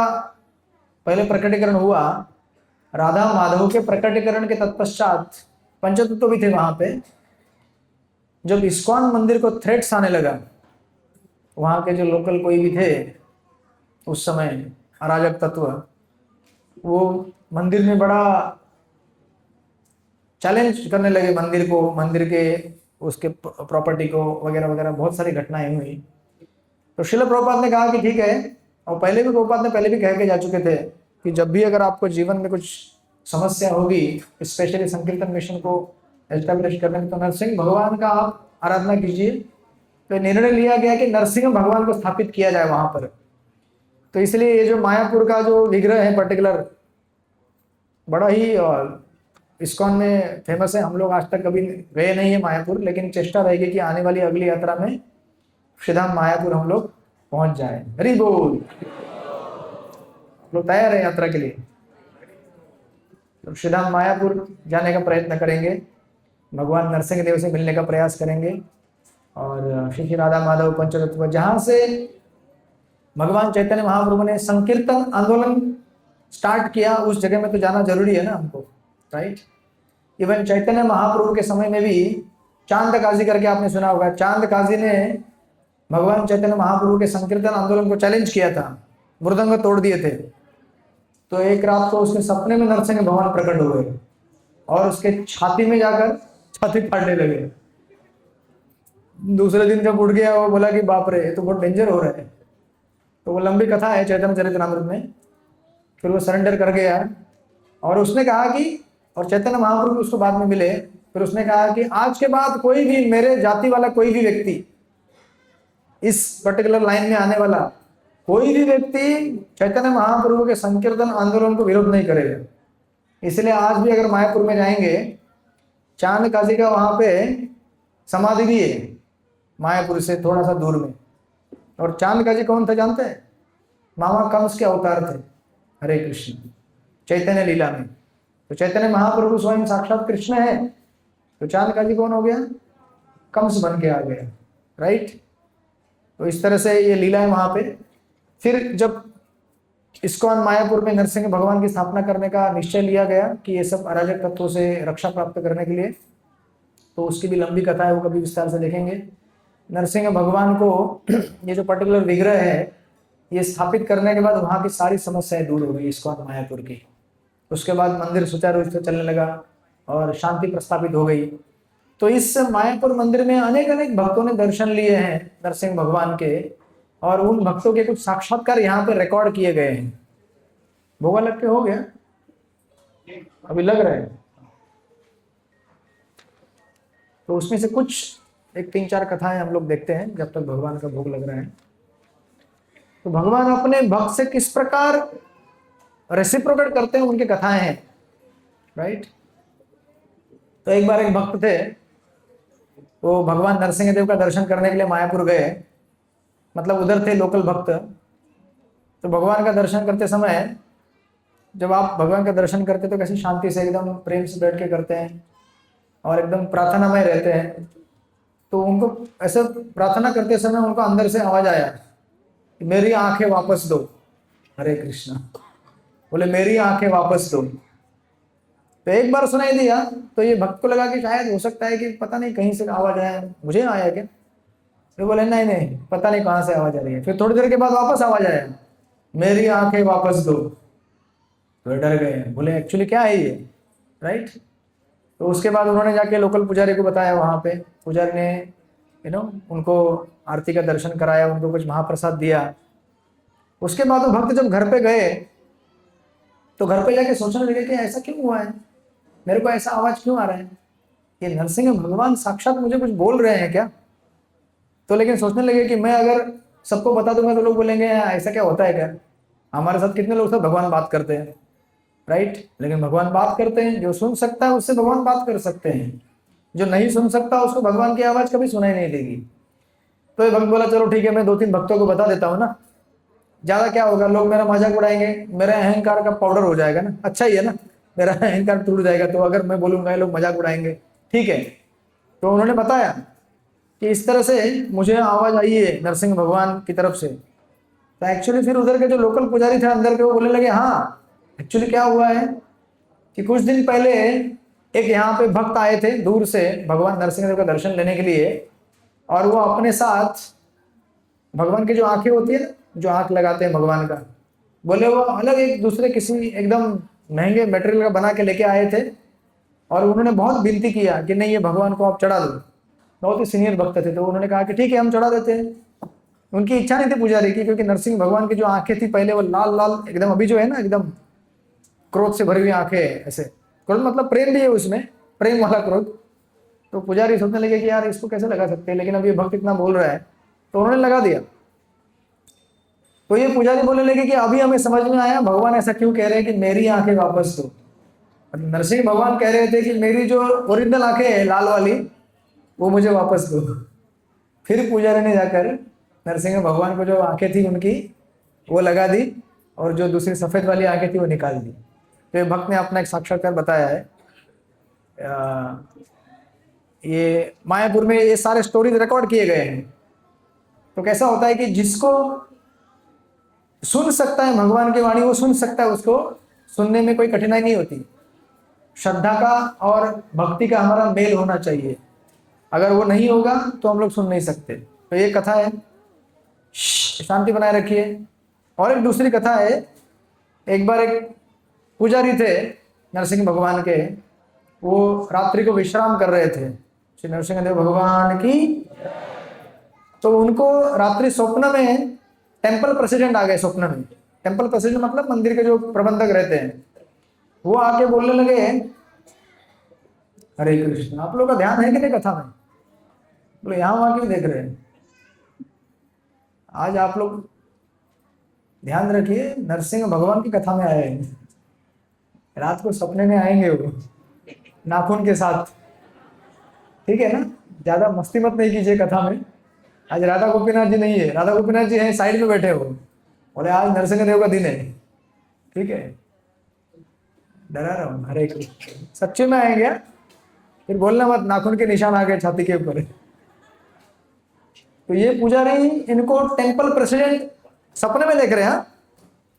पहले प्रकटीकरण हुआ, राधा माधव के प्रकटीकरण के तत्पश्चात पंचतत्व भी थे वहां पे। जब इस्कॉन मंदिर को थ्रेट्स आने लगा, वहां के जो लोकल कोई भी थे उस समय अराजक तत्व, वो मंदिर में बड़ा चैलेंज करने लगे मंदिर को, मंदिर के उसके प्रॉपर्टी को वगैरह वगैरह, बहुत सारी घटनाएं हुई। तो शिल प्रभुपाद ने कहा कि ठीक है, और पहले भी प्रभुपाद ने पहले भी कह के जा चुके थे कि जब भी अगर आपको जीवन में कुछ समस्या होगी, स्पेशली संकीर्तन मिशन को एस्टेब्लिश करने में, तो नरसिंह भगवान का आप आराधना कीजिए। तो निर्णय लिया गया कि नरसिंह भगवान को स्थापित किया जाए वहां पर। तो इसलिए ये जो मायापुर का जो विग्रह है पर्टिकुलर, बड़ा ही इस्कॉन में फेमस है। हम लोग आज तक कभी गए नहीं है मायापुर, लेकिन चेष्टा रहेगी कि आने वाली अगली यात्रा में श्रीधाम मायापुर हम लोग पहुंच जाए। हरि बोल। लोग तैयार है यात्रा के लिए? तो श्रीधाम मायापुर जाने का प्रयत्न करेंगे, भगवान नरसिंह देव से मिलने का प्रयास करेंगे, और श्री राधा माधव पंचतत्व, जहां से भगवान चैतन्य महाप्रभु ने संकीर्तन आंदोलन स्टार्ट किया, उस जगह में तो जाना जरूरी है ना हमको। राइट। इवन चैतन्य महाप्रभु के समय में भी चांद काजी करके आपने सुना होगा, चांद काजी ने भगवान चैतन्य महाप्रभु के संकीर्तन आंदोलन को चैलेंज किया था, मृदंग तोड़ दिए थे। तो एक रात को उसके सपने में नरसिंह भगवान प्रकट हुए और उसके छाती में जाकर छाती फाड़ने लगे। दूसरे दिन जब उठ गया, वो बोला कि बाप रे, ये तो बहुत डेंजर हो रहा है। तो वो लंबी कथा है चैतन्य चरितमृत में। फिर वो सरेंडर कर गया, और उसने कहा कि, और चैतन्य महाप्रभु उसको बाद में मिले, फिर उसने कहा कि आज के बाद कोई भी मेरे जाति वाला कोई भी व्यक्ति, इस पर्टिकुलर लाइन में आने वाला कोई भी व्यक्ति चैतन्य महाप्रभु के संकीर्तन आंदोलन को विरोध नहीं करेगा। इसलिए आज भी अगर मायापुर में जाएंगे, चांद काजी का वहां पे समाधि भी है मायापुर से थोड़ा सा दूर में। और चांद काजी कौन थे जानते हैं? मामा कंस के अवतार थे। हरे कृष्ण। चैतन्य लीला में तो चैतन्य महाप्रभु स्वयं साक्षात कृष्ण है, तो चांद काजी कौन हो गया? कंस बन के आ गया। राइट। तो इस तरह से ये लीला है वहां पे। फिर जब इस्कॉन मायापुर में नरसिंह भगवान की स्थापना करने का निश्चय लिया गया कि ये सब अराजक तत्वों से रक्षा प्राप्त करने के लिए, तो उसकी भी लंबी कथा है, वो कभी विस्तार से देखेंगे। नरसिंह भगवान को ये जो पर्टिकुलर विग्रह है ये स्थापित करने के बाद वहाँ की सारी समस्याएं दूर हो गई इस्कॉन मायापुर की। उसके बाद मंदिर सुचारू रूप से चलने लगा और शांति प्रस्थापित हो गई। तो इस मायापुर मंदिर में अनेक अनेक भक्तों ने दर्शन लिए हैं नरसिंह भगवान के, और उन भक्तों के कुछ साक्षात्कार यहाँ पे रिकॉर्ड किए गए हैं। भोगा लग के हो गया, अभी लग रहा है। तो उसमें से कुछ एक 3-4 कथाएं हम लोग देखते हैं जब तक भगवान का भोग लग रहा है। तो भगवान अपने भक्त से किस प्रकार रेसिप्रोकेट करते हैं उनकी कथाएं हैं, राइट। तो एक बार एक भक्त थे, वो भगवान नरसिंह देव का दर्शन करने के लिए मायापुर गए, मतलब उधर थे लोकल भक्त। तो भगवान का दर्शन करते समय, जब आप भगवान का दर्शन करते तो कैसे शांति से एकदम प्रेम से बैठ के करते हैं और एकदम प्रार्थनामय रहते हैं। तो उनको ऐसे प्रार्थना करते समय उनको अंदर से आवाज आया, मेरी आंखें वापस दो। हरे कृष्णा बोले, मेरी आंखें वापस दो। तो एक बार सुनाई दिया तो ये भक्त को लगा कि शायद हो सकता है कि पता नहीं कहीं से आवाज आया, मुझे आया क्या। फिर बोले नहीं नहीं, पता नहीं कहाँ से आवाज आ रही है। फिर थोड़ी देर के बाद वापस आवाज आया, मेरी आंखें वापस दो। तो डर गए, बोले एक्चुअली क्या है ये, राइट। तो उसके बाद उन्होंने जाके लोकल पुजारी को बताया, वहाँ पे पुजारी ने उनको आरती का दर्शन कराया, उनको कुछ महाप्रसाद दिया। उसके बाद वो भक्त जब घर पे गए तो घर पे जाके सोचने लगे कि ऐसा क्यों हुआ है, मेरे को ऐसा आवाज क्यों आ रहा है, ये नरसिंह भगवान साक्षात मुझे कुछ बोल रहे हैं क्या। तो लेकिन सोचने लगे कि मैं अगर सबको बता दूंगा तो लोग बोलेंगे ऐसा क्या होता है क्या। हमारे साथ कितने लोग सब भगवान बात करते हैं, राइट। लेकिन भगवान बात करते हैं, जो सुन सकता है उससे भगवान बात कर सकते हैं, जो नहीं सुन सकता उसको भगवान की आवाज कभी सुनाई नहीं देगी। तो ये भक्त बोला चलो ठीक है, मैं 2-3 भक्तों को बता देता हूँ ना, ज्यादा क्या होगा, लोग मेरा मजाक उड़ाएंगे, मेरा अहंकार का पाउडर हो जाएगा ना, अच्छा ही है ना, मेरा अहंकार टूट जाएगा। तो अगर मैं बोलूंगा ये लोग मजाक उड़ाएंगे, ठीक है। तो उन्होंने बताया कि इस तरह से मुझे आवाज आई है नरसिंह भगवान की तरफ से। तो एक्चुअली फिर उधर के जो लोकल पुजारी थे अंदर के, वो बोलने लगे हाँ एक्चुअली क्या हुआ है कि कुछ दिन पहले एक यहाँ पे भक्त आए थे दूर से भगवान नरसिंह देव का दर्शन लेने के लिए, और वो अपने साथ भगवान की जो आंखें होती है ना, जो आंख लगाते हैं भगवान का, बोले वो अलग एक दूसरे किसी एकदम महंगे मटेरियल का बना के लेके आए थे। और उन्होंने बहुत विनती किया कि नहीं ये भगवान को आप चढ़ा दो। बहुत ही सीनियर भक्त थे, तो उन्होंने कहा कि ठीक है हम चढ़ा देते हैं। उनकी इच्छा नहीं थी पुजारी की, क्योंकि नरसिंह भगवान की जो आंखें थी पहले वो लाल लाल एकदम, अभी जो है ना एकदम क्रोध से भरी हुई आंखें ऐसे, क्रोध मतलब प्रेम भी है उसमें, प्रेम वाला क्रोध। तो पुजारी सोचने लगे कि यार इसको कैसे लगा सकते हैं, लेकिन अब ये भक्त इतना बोल रहा है तो उन्होंने लगा दिया। तो ये पुजारी बोलने लगे कि अभी हमें समझ में आया भगवान ऐसा क्यों कह रहे हैं कि मेरी आंखें वापस दो। नरसिंह भगवान कह रहे थे कि मेरी जो ओरिजिनल आंखें है लाल वाली वो मुझे वापस दो। फिर पुजारी ने जाकर नरसिंह भगवान को जो आंखें थी उनकी वो लगा दी, और जो दूसरी सफेद वाली आंखें थी वो निकाल दी। तो भक्त ने अपना एक साक्षात्कार बताया है। ये मायापुर में ये सारे स्टोरीज रिकॉर्ड किए गए हैं। तो कैसा होता है कि जिसको सुन सकता है भगवान की वाणी वो सुन सकता है, उसको सुनने में कोई कठिनाई नहीं होती। श्रद्धा का और भक्ति का हमारा मेल होना चाहिए, अगर वो नहीं होगा तो हम लोग सुन नहीं सकते। तो ये कथा है, शांति बनाए रखिए। और एक दूसरी कथा है, एक बार एक पुजारी थे नरसिंह भगवान के, वो रात्रि को विश्राम कर रहे थे, श्री नरसिंह देव भगवान की। तो उनको रात्रि स्वप्न में टेम्पल प्रेसिडेंट आ गए। स्वप्न में टेम्पल प्रेसिडेंट मतलब मंदिर के जो प्रबंधक रहते हैं, वो आके बोलने लगे हरे कृष्ण, आप लोगों का ध्यान है कि नहीं कथा में। बोले यहाँ वहां क्यों देख रहे हैं, आज आप लोग ध्यान रखिए नरसिंह भगवान की कथा में आए हैं। रात को सपने में आएंगे वो नाखून के साथ, ठीक है ना। ज्यादा मस्ती मत नहीं कीजिए कथा में। आज राधा गोपीनाथ जी नहीं है, राधा गोपीनाथ जी हैं साइड में बैठे हो, बोले आज नरसिंह देव का दिन है, ठीक है। डरा रहा हूँ, हरे कृष्ण। सच्चे में आएंगे, फिर बोलना मत नाखून के निशान आ गए छाती के ऊपर। तो ये पुजारी इनको टेम्पल प्रेसिडेंट सपने में देख रहे हैं।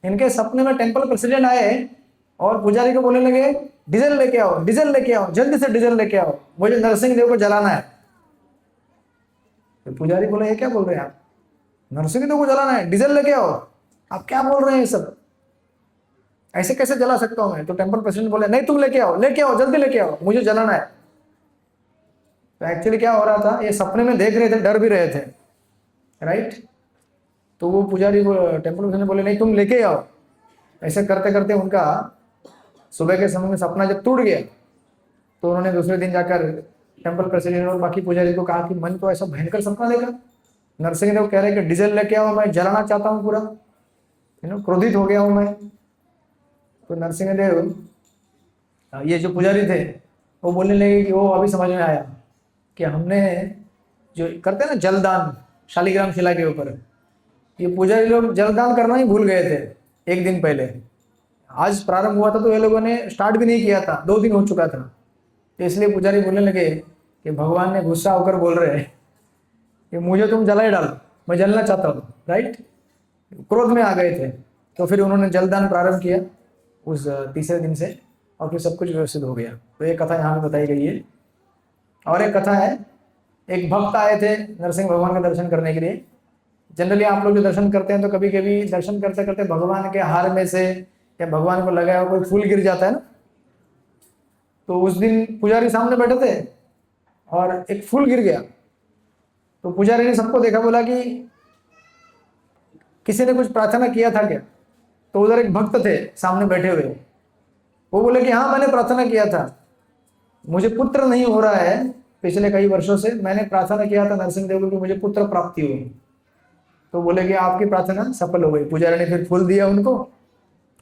इनके सपने में टेम्पल प्रेसिडेंट आए और पुजारी को बोलने लगे डीजल लेके आओ, डीजल लेके आओ, जल्दी से डीजल लेके आओ, मुझे नरसिंह देव को जलाना है। तो पुजारी बोले ये क्या बोल रहे हैं आप, नरसिंह देव को जलाना है, डीजल लेके आओ, आप क्या बोल रहे हैं ये सब, ऐसे कैसे जला सकता हूं मैं। तो टेम्पल प्रेसिडेंट बोले नहीं तुम लेके आओ जल्दी लेके आओ, मुझे जलाना है। तो एक्चुअली क्या हो रहा था, ये सपने में देख रहे थे, डर भी रहे थे, राइट। तो वो पुजारी टेम्पल प्रेसिडेंट बोले नहीं तुम लेके आओ। ऐसे करते करते उनका सुबह के समय में सपना जब टूट गया तो उन्होंने दूसरे दिन जाकर टेम्पल प्रेसिडेंट और बाकी पुजारी को कहा कि मन तो ऐसा भयंकर सपना देखा, नरसिंह देव कह रहे कि डीजल लेके आओ, मैं जलाना चाहता हूँ पूरा, क्रोधित हो गया हूं मैं। तो नरसिंह देव, ये जो पुजारी थे वो बोलने लगे कि वो अभी समझ में आया कि हमने जो करते हैं ना जलदान शालिग्राम शिला के ऊपर, ये पुजारी लोग जलदान करना ही भूल गए थे एक दिन पहले। आज प्रारंभ हुआ था तो ये लोगों ने स्टार्ट भी नहीं किया था, 2 दिन हो चुका था। तो इसलिए पुजारी बोलने लगे कि भगवान ने गुस्सा होकर बोल रहे हैं कि मुझे तुम जलाए डालो, मैं जलना चाहता हूँ, राइट। क्रोध में आ गए थे। तो फिर उन्होंने जलदान प्रारंभ किया उस तीसरे दिन से और फिर सब कुछ व्यवस्थित हो गया। तो ये कथा यहाँ पे बताई गई है। और एक कथा है, एक भक्त आए थे नरसिंह भगवान का दर्शन करने के लिए। जनरली आप लोग जो दर्शन करते हैं तो कभी कभी दर्शन करते करते भगवान के हार में से या भगवान को लगाया हुआ कोई फूल गिर जाता है ना। तो उस दिन पुजारी सामने बैठे थे और एक फूल गिर गया। तो पुजारी ने सबको देखा, बोला कि किसी ने कुछ प्रार्थना किया था क्या। तो उधर एक भक्त थे सामने बैठे हुए, वो बोले कि हाँ मैंने प्रार्थना किया था, मुझे पुत्र नहीं हो रहा है पिछले कई वर्षों से, मैंने प्रार्थना किया था नरसिंह देव को कि मुझे पुत्र प्राप्ति हो। तो बोले कि आपकी प्रार्थना सफल हो गई। पुजारी ने फिर फूल दिया उनको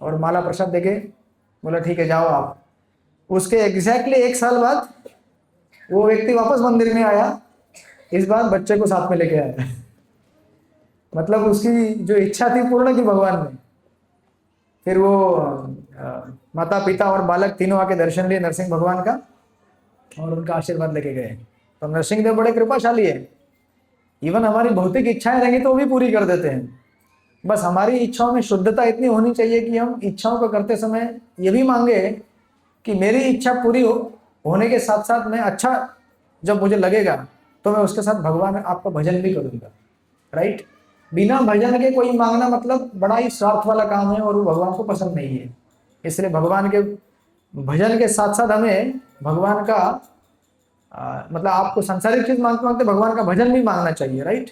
और माला प्रसाद देके बोला ठीक है जाओ आप। उसके एग्जैक्टली 1 साल बाद वो व्यक्ति वापस मंदिर में आया, इस बार बच्चे को साथ में लेके आया। मतलब उसकी जो इच्छा थी पूर्ण की भगवान ने। फिर वो माता पिता और बालक तीनों आके दर्शन लिए नरसिंह भगवान का और उनका आशीर्वाद लेके गए। तो नरसिंह देव बड़े कृपाशाली है, इवन हमारी भौतिक इच्छाएं रहेंगी तो वो भी पूरी कर देते हैं। बस हमारी इच्छाओं में शुद्धता इतनी होनी चाहिए कि हम इच्छाओं को करते समय ये भी मांगे कि मेरी इच्छा पूरी होने के साथ साथ मैं अच्छा जब मुझे लगेगा तो मैं उसके साथ भगवान आपका भजन भी करूंगा, राइट। बिना भजन के कोई मांगना मतलब बड़ा ही स्वार्थ वाला काम है और वो भगवान को पसंद नहीं है। इसलिए भगवान के भजन के साथ साथ हमें भगवान का मतलब आपको सांसारिक चीज मांगते मांगते भगवान का भजन भी मांगना चाहिए, राइट।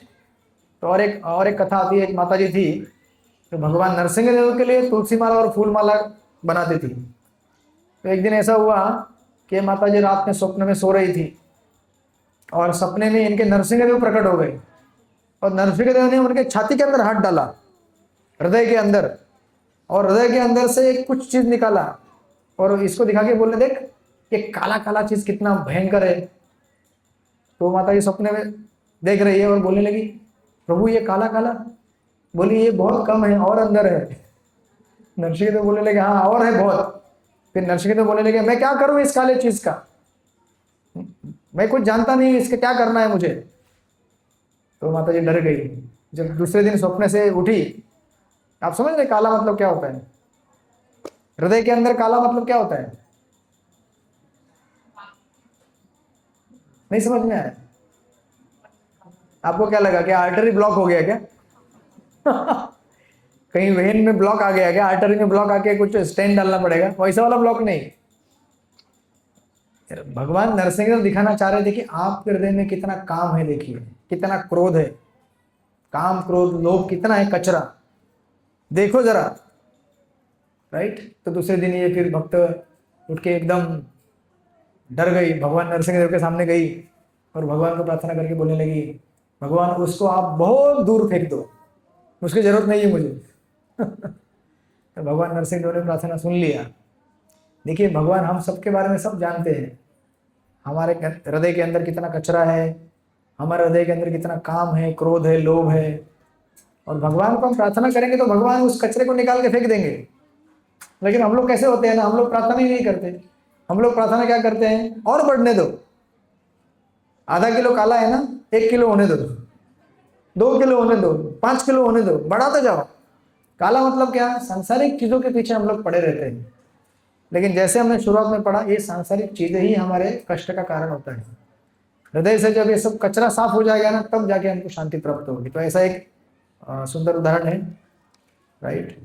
तो और एक कथा आती है, एक माता जी थी तो भगवान नरसिंह देव के लिए तुलसी माला और फूल माला बनाती थी। तो एक दिन ऐसा हुआ कि माता जी रात में स्वप्न में सो रही थी और सपने में इनके नरसिंह देव प्रकट हो गए और नरसिंह देव ने उनके छाती के अंदर हाथ डाला, हृदय के अंदर, और हृदय के अंदर से एक कुछ चीज निकाला और इसको दिखा के बोले देख ये काला काला चीज कितना भयंकर है। तो माता जी सपने में देख रही है और बोलने लगी प्रभु ये काला काला, बोली ये बहुत कम है और अंदर है। नरसिंह देव बोलने लगे हाँ और है बहुत। फिर नरसिंह देव बोलने लगे मैं क्या करूं इस काले चीज का, मैं कुछ जानता नहीं इसका क्या करना है मुझे। तो माता जी डर गई। जब दूसरे दिन स्वप्न से उठी, आप समझ रहे काला मतलब क्या होता है, हृदय के अंदर काला मतलब क्या होता है, नहीं समझ में आया आपको? क्या लगा कि आर्टरी ब्लॉक हो गया क्या? कहीं वेन में ब्लॉक आ गया क्या, आर्टरी में ब्लॉक आके कुछ स्टेंट डालना पड़ेगा, वैसा वाला ब्लॉक नहीं। भगवान नरसिंह दिखाना चाह रहे थे कि आपके हृदय में कितना काम है, देखिए कितना क्रोध है, काम क्रोध लोभ कितना है कचरा, देखो जरा, राइट। तो दूसरे दिन ये फिर भक्त उठ के एकदम डर गई, भगवान नरसिंह देव के सामने गई और भगवान को प्रार्थना करके बोलने लगी भगवान उसको आप बहुत दूर फेंक दो, उसकी जरूरत नहीं है मुझे। तो भगवान नरसिंह देव ने प्रार्थना सुन लिया। देखिए भगवान हम सबके बारे में सब जानते हैं, हमारे हृदय के अंदर कितना कचरा है, हमारे हृदय के अंदर कितना काम है, क्रोध है, लोभ है, और भगवान को हम प्रार्थना करेंगे तो भगवान उस कचरे को निकाल के फेंक देंगे। लेकिन हम लोग कैसे होते हैं ना, हम लोग प्रार्थना ही नहीं करते। हम लोग प्रार्थना क्या करते हैं, और बढ़ने दो, आधा किलो काला है ना 1 किलो होने दो, 2 किलो होने दो, 5 किलो होने दो, बढ़ाते जाओ। काला मतलब क्या, सांसारिक चीजों के पीछे हम लोग पड़े रहते हैं। लेकिन जैसे हमने शुरुआत में पढ़ा, ये सांसारिक चीजें ही हमारे कष्ट का कारण होता है। हृदय से जब ये सब कचरा साफ हो जाएगा ना, तब जाके हमको शांति प्राप्त होगी। तो ऐसा एक सुंदर उदाहरण है, राइट।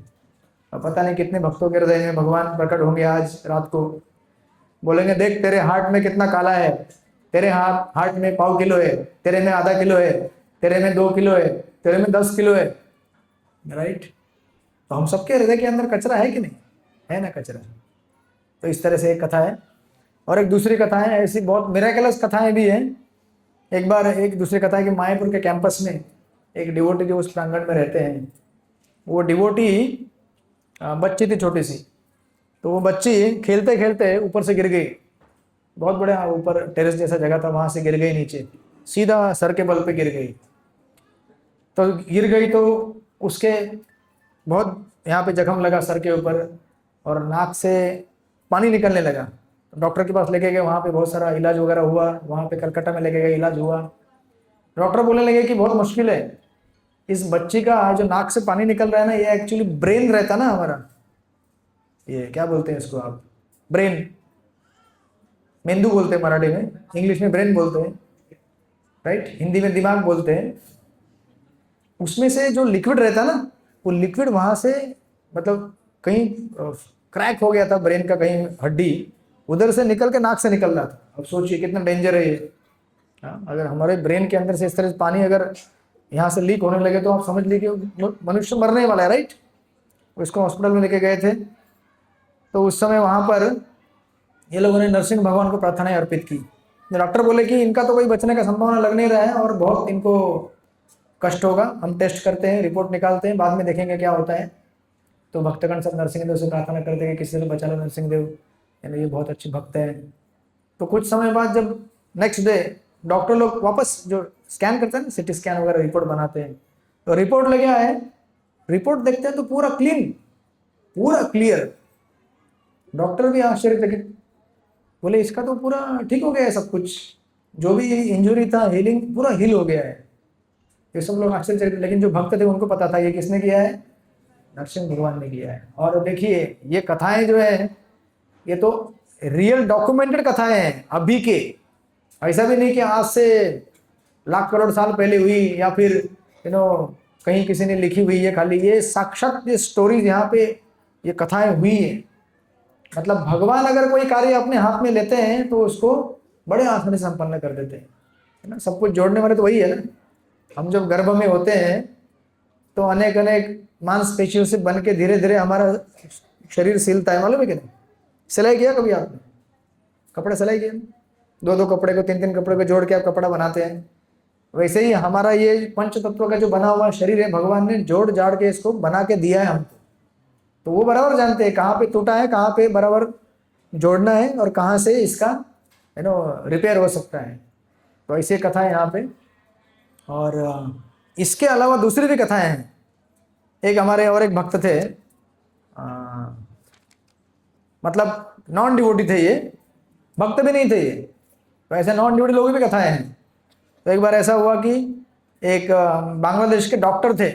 अब पता नहीं कितने भक्तों के हृदय में भगवान प्रकट होंगे आज रात को, बोलेंगे देख तेरे हार्ट में कितना काला है, तेरे हार्ट में 1/4 किलो है, तेरे में आधा किलो है, तेरे में 2 किलो है, तेरे में 10 किलो है, राइट। तो हम सबके हृदय के अंदर कचरा है कि नहीं, है ना कचरा। तो इस तरह से एक कथा है। और एक दूसरी कथा है, ऐसी बहुत मिरेकलस कथाएं भी हैं। एक बार एक दूसरी कथा है कि मायापुर के कैंपस में एक डिवोटी जो उस प्रांगण में रहते हैं, वो डिवोटी बच्ची थी छोटी सी। तो वो बच्ची खेलते खेलते ऊपर से गिर गई, बहुत बड़ा ऊपर टेरेस जैसा जगह था, वहां से गिर गई नीचे, सीधा सर के बल पे गिर गई। तो गिर गई तो उसके बहुत यहाँ पे जख्म लगा सर के ऊपर, और नाक से पानी निकलने लगा। तो डॉक्टर के पास लेके गए, वहाँ पे बहुत सारा इलाज वगैरह हुआ, वहाँ पे कलकत्ता में लेके गए, इलाज हुआ। डॉक्टर बोलने लगे कि बहुत मुश्किल है, इस बच्ची का जो नाक से पानी निकल रहा है ना, ये एक्चुअली ब्रेन रहता ना हमारा, ये क्या बोलते हैं इसको आप, ब्रेन, मेंदू बोलते हैं मराठी में, इंग्लिश में ब्रेन बोलते हैं, राइट, हिंदी में दिमाग बोलते हैं। उसमें से जो लिक्विड रहता ना, वो लिक्विड वहां से मतलब कहीं क्रैक हो गया था ब्रेन का, कहीं हड्डी उधर से निकल के नाक से निकल रहा था। अब सोचिए कितना डेंजर है ये। अगर हमारे ब्रेन के अंदर से इस तरह से पानी अगर यहाँ से लीक होने लगे तो आप समझ लीजिए कि मनुष्य मरने वाला है, राइट। उसको हॉस्पिटल में लेके गए थे। तो उस समय वहां पर ये लोगों ने नरसिंह भगवान को प्रार्थनाएं अर्पित की। डॉक्टर बोले कि इनका तो कोई बचने का संभावना लग नहीं रहा है और बहुत इनको कष्ट होगा, हम टेस्ट करते हैं, रिपोर्ट निकालते हैं, बाद में देखेंगे क्या होता है। तो भक्तगण सब नरसिंह देव से प्रार्थना करते हैं कि किसी से बचा लो नरसिंह देव, यानी ये बहुत अच्छे भक्त हैं। तो कुछ समय बाद जब नेक्स्ट डे डॉक्टर लोग वापस जो स्कैन करते हैं ना, सिटी स्कैन वगैरह रिपोर्ट बनाते हैं, तो रिपोर्ट लगे आए, रिपोर्ट देखते हैं तो पूरा क्लीन, पूरा क्लियर। डॉक्टर भी आश्चर्यचकित, बोले इसका तो पूरा ठीक हो गया है, सब कुछ जो भी इंजुरी था, हीलिंग पूरा हील हो गया है। ये सब लोग आश्चर्यचकित, लेकिन जो भक्त थे उनको पता था ये किसने किया है, नरसिंह भगवान ने किया है। और देखिए ये कथाएं जो है ये तो रियल डॉक्यूमेंटेड कथाएं हैं अभी के, ऐसा भी नहीं कि आज से लाख करोड़ साल पहले हुई या फिर कहीं किसी ने लिखी हुई है खाली। ये साक्षात ये स्टोरीज यहाँ पे ये कथाएं हुई है। मतलब भगवान अगर कोई कार्य अपने हाथ में लेते हैं तो उसको बड़े आसानी से संपन्न कर देते हैं, है ना। सब कुछ जोड़ने वाले तो वही है ना। हम जब गर्भ में होते हैं तो अनेक अनेक मांसपेशियों से बन के धीरे धीरे हमारा शरीर सिलता है, मालूम है कि नहीं। सिलाई किया कभी आपने, कपड़े सिलाई किया, 2-2 कपड़े को 3-3 कपड़े को जोड़ के आप कपड़ा बनाते हैं। वैसे ही हमारा ये पंच तत्व का जो बना हुआ शरीर है, भगवान ने जोड़ जाड़ के इसको बना के दिया है हमको। तो वो बराबर जानते हैं कहाँ पे टूटा है, कहाँ पे बराबर जोड़ना है और कहाँ से इसका रिपेयर हो सकता है। तो ऐसी कथा है यहाँ पे। और इसके अलावा दूसरी भी कथाएं हैं। एक हमारे और एक भक्त थे, मतलब नॉन डिवोटी थे, ये भक्त भी नहीं थे ये, तो ऐसे नॉन डिवोटी लोगों की भी कथाएं हैं। तो एक बार ऐसा हुआ कि एक बांग्लादेश के डॉक्टर थे,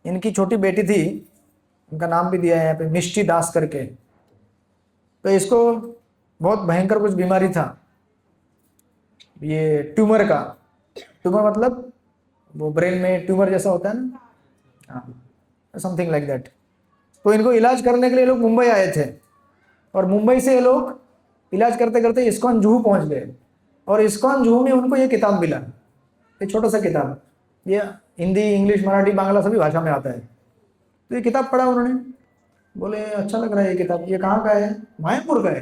इनकी छोटी बेटी थी, उनका नाम भी दिया है यहाँ पे, मिष्टी दास करके। तो इसको बहुत भयंकर कुछ बीमारी था, ये ट्यूमर का, ट्यूमर मतलब वो ब्रेन में ट्यूमर जैसा होता है ना, हाँ समथिंग लाइक दैट। तो इनको इलाज करने के लिए लोग मुंबई आए थे, और मुंबई से ये लोग इलाज करते करते इस्कॉन जुहू पहुंच गए। और इस्कॉन जुहू में उनको ये किताब मिला, ये छोटा सा किताब, ये हिंदी, इंग्लिश, मराठी, बांग्ला सभी भाषा में आता है। तो ये किताब पढ़ा उन्होंने, बोले अच्छा लग रहा है ये किताब, ये कहाँ का है, मायापुर का है।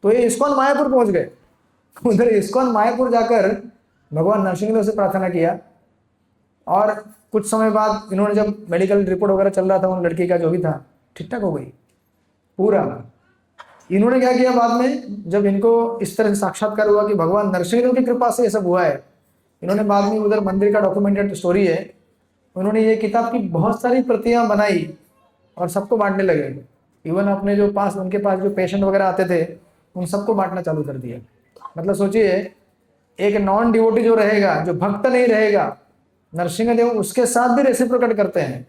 तो ये इस्कॉन मायापुर पहुंच गए। उधर इस्कॉन मायापुर जाकर भगवान नरसिंह देव से प्रार्थना किया। और कुछ समय बाद इन्होंने जब मेडिकल रिपोर्ट वगैरह चल रहा था उन लड़की का जो भी था, ठीक ठाक हो गई पूरा। इन्होंने क्या किया बाद में, जब इनको इस तरह से साक्षात्कार हुआ कि भगवान नरसिंह देव की कृपा से ये सब हुआ है, इन्होंने बाद में उधर मंदिर का डॉक्यूमेंटेड स्टोरी है, उन्होंने ये किताब की बहुत सारी प्रतियां बनाई और सबको बांटने लगे। इवन अपने जो पास, उनके पास जो पेशेंट वगैरह आते थे उन सबको बांटना चालू कर दिया। मतलब सोचिए, एक नॉन डिवोटी जो रहेगा, जो भक्त नहीं रहेगा, नरसिंह देव उसके साथ भी रेसिप्रोकेट करते हैं।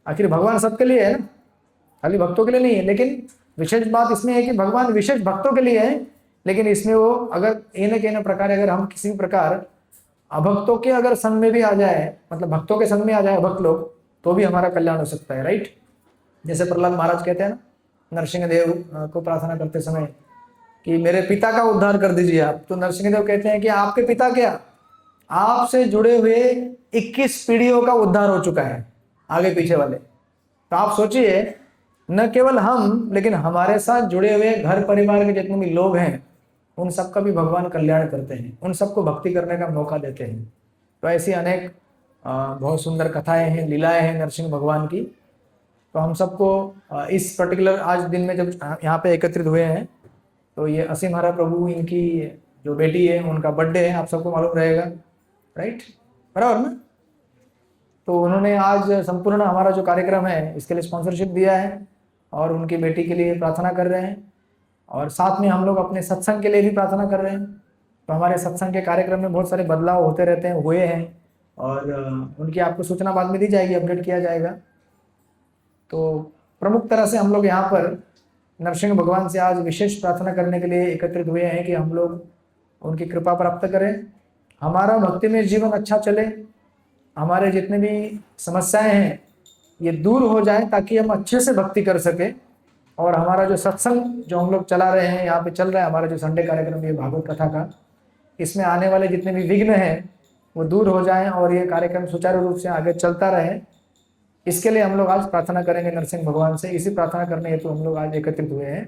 आखिर भगवान सबके लिए है ना, खाली भक्तों के लिए नहीं है। लेकिन विशेष बात इसमें है कि भगवान विशेष भक्तों के लिए है, लेकिन इसमें वो अगर न प्रकार अगर हम किसी भी प्रकार अभक्तों के अगर संग में भी आ जाए, मतलब भक्तों के संग में आ जाए भक्त लोग, तो भी हमारा कल्याण हो सकता है, राइट। जैसे प्रहलाद महाराज कहते हैं ना नरसिंह देव को प्रार्थना करते समय कि मेरे पिता का उद्धार कर दीजिए आप, तो नरसिंह देव कहते हैं कि आपके पिता क्या, आपसे जुड़े हुए 21 पीढ़ियों का उद्धार हो चुका है, आगे पीछे वाले। तो आप सोचिए, न केवल हम लेकिन हमारे साथ जुड़े हुए घर परिवार के जितने भी लोग हैं उन सबका भी भगवान कल्याण करते हैं, उन सबको भक्ति करने का मौका देते हैं। तो ऐसी अनेक बहुत सुंदर कथाएं हैं, लीलाएं हैं नरसिंह भगवान की। तो हम सबको इस पर्टिकुलर आज दिन में जब यहाँ पे एकत्रित हुए हैं, तो ये असीम हरा प्रभु इनकी जो बेटी है उनका बर्थडे है, आप सबको मालूम रहेगा, राइट, बराबर ना। तो उन्होंने आज संपूर्ण हमारा जो कार्यक्रम है इसके लिए स्पॉन्सरशिप दिया है और उनकी बेटी के लिए प्रार्थना कर रहे हैं, और साथ में हम लोग अपने सत्संग के लिए भी प्रार्थना कर रहे हैं। तो हमारे सत्संग के कार्यक्रम में बहुत सारे बदलाव होते रहते हैं, हुए हैं, और उनकी आपको सूचना बाद में दी जाएगी, अपडेट किया जाएगा। तो प्रमुख तरह से हम लोग यहाँ पर नरसिंह भगवान से आज विशेष प्रार्थना करने के लिए एकत्रित हुए हैं कि हम लोग उनकी कृपा प्राप्त करें, हमारा भक्ति में जीवन अच्छा चले, हमारे जितने भी समस्याएं हैं ये दूर हो जाए ताकि हम अच्छे से भक्ति कर सके, और हमारा जो सत्संग जो हम लोग चला रहे हैं यहाँ पे चल रहा है, हमारा जो संडे कार्यक्रम ये भागवत कथा का, इसमें आने वाले जितने भी विघ्न हैं वो दूर हो जाएं और ये कार्यक्रम सुचारू रूप से आगे चलता रहे। इसके लिए हम लोग आज प्रार्थना करेंगे नरसिंह भगवान से। इसी प्रार्थना करने हेतु हम लोग आज एकत्रित हुए हैं।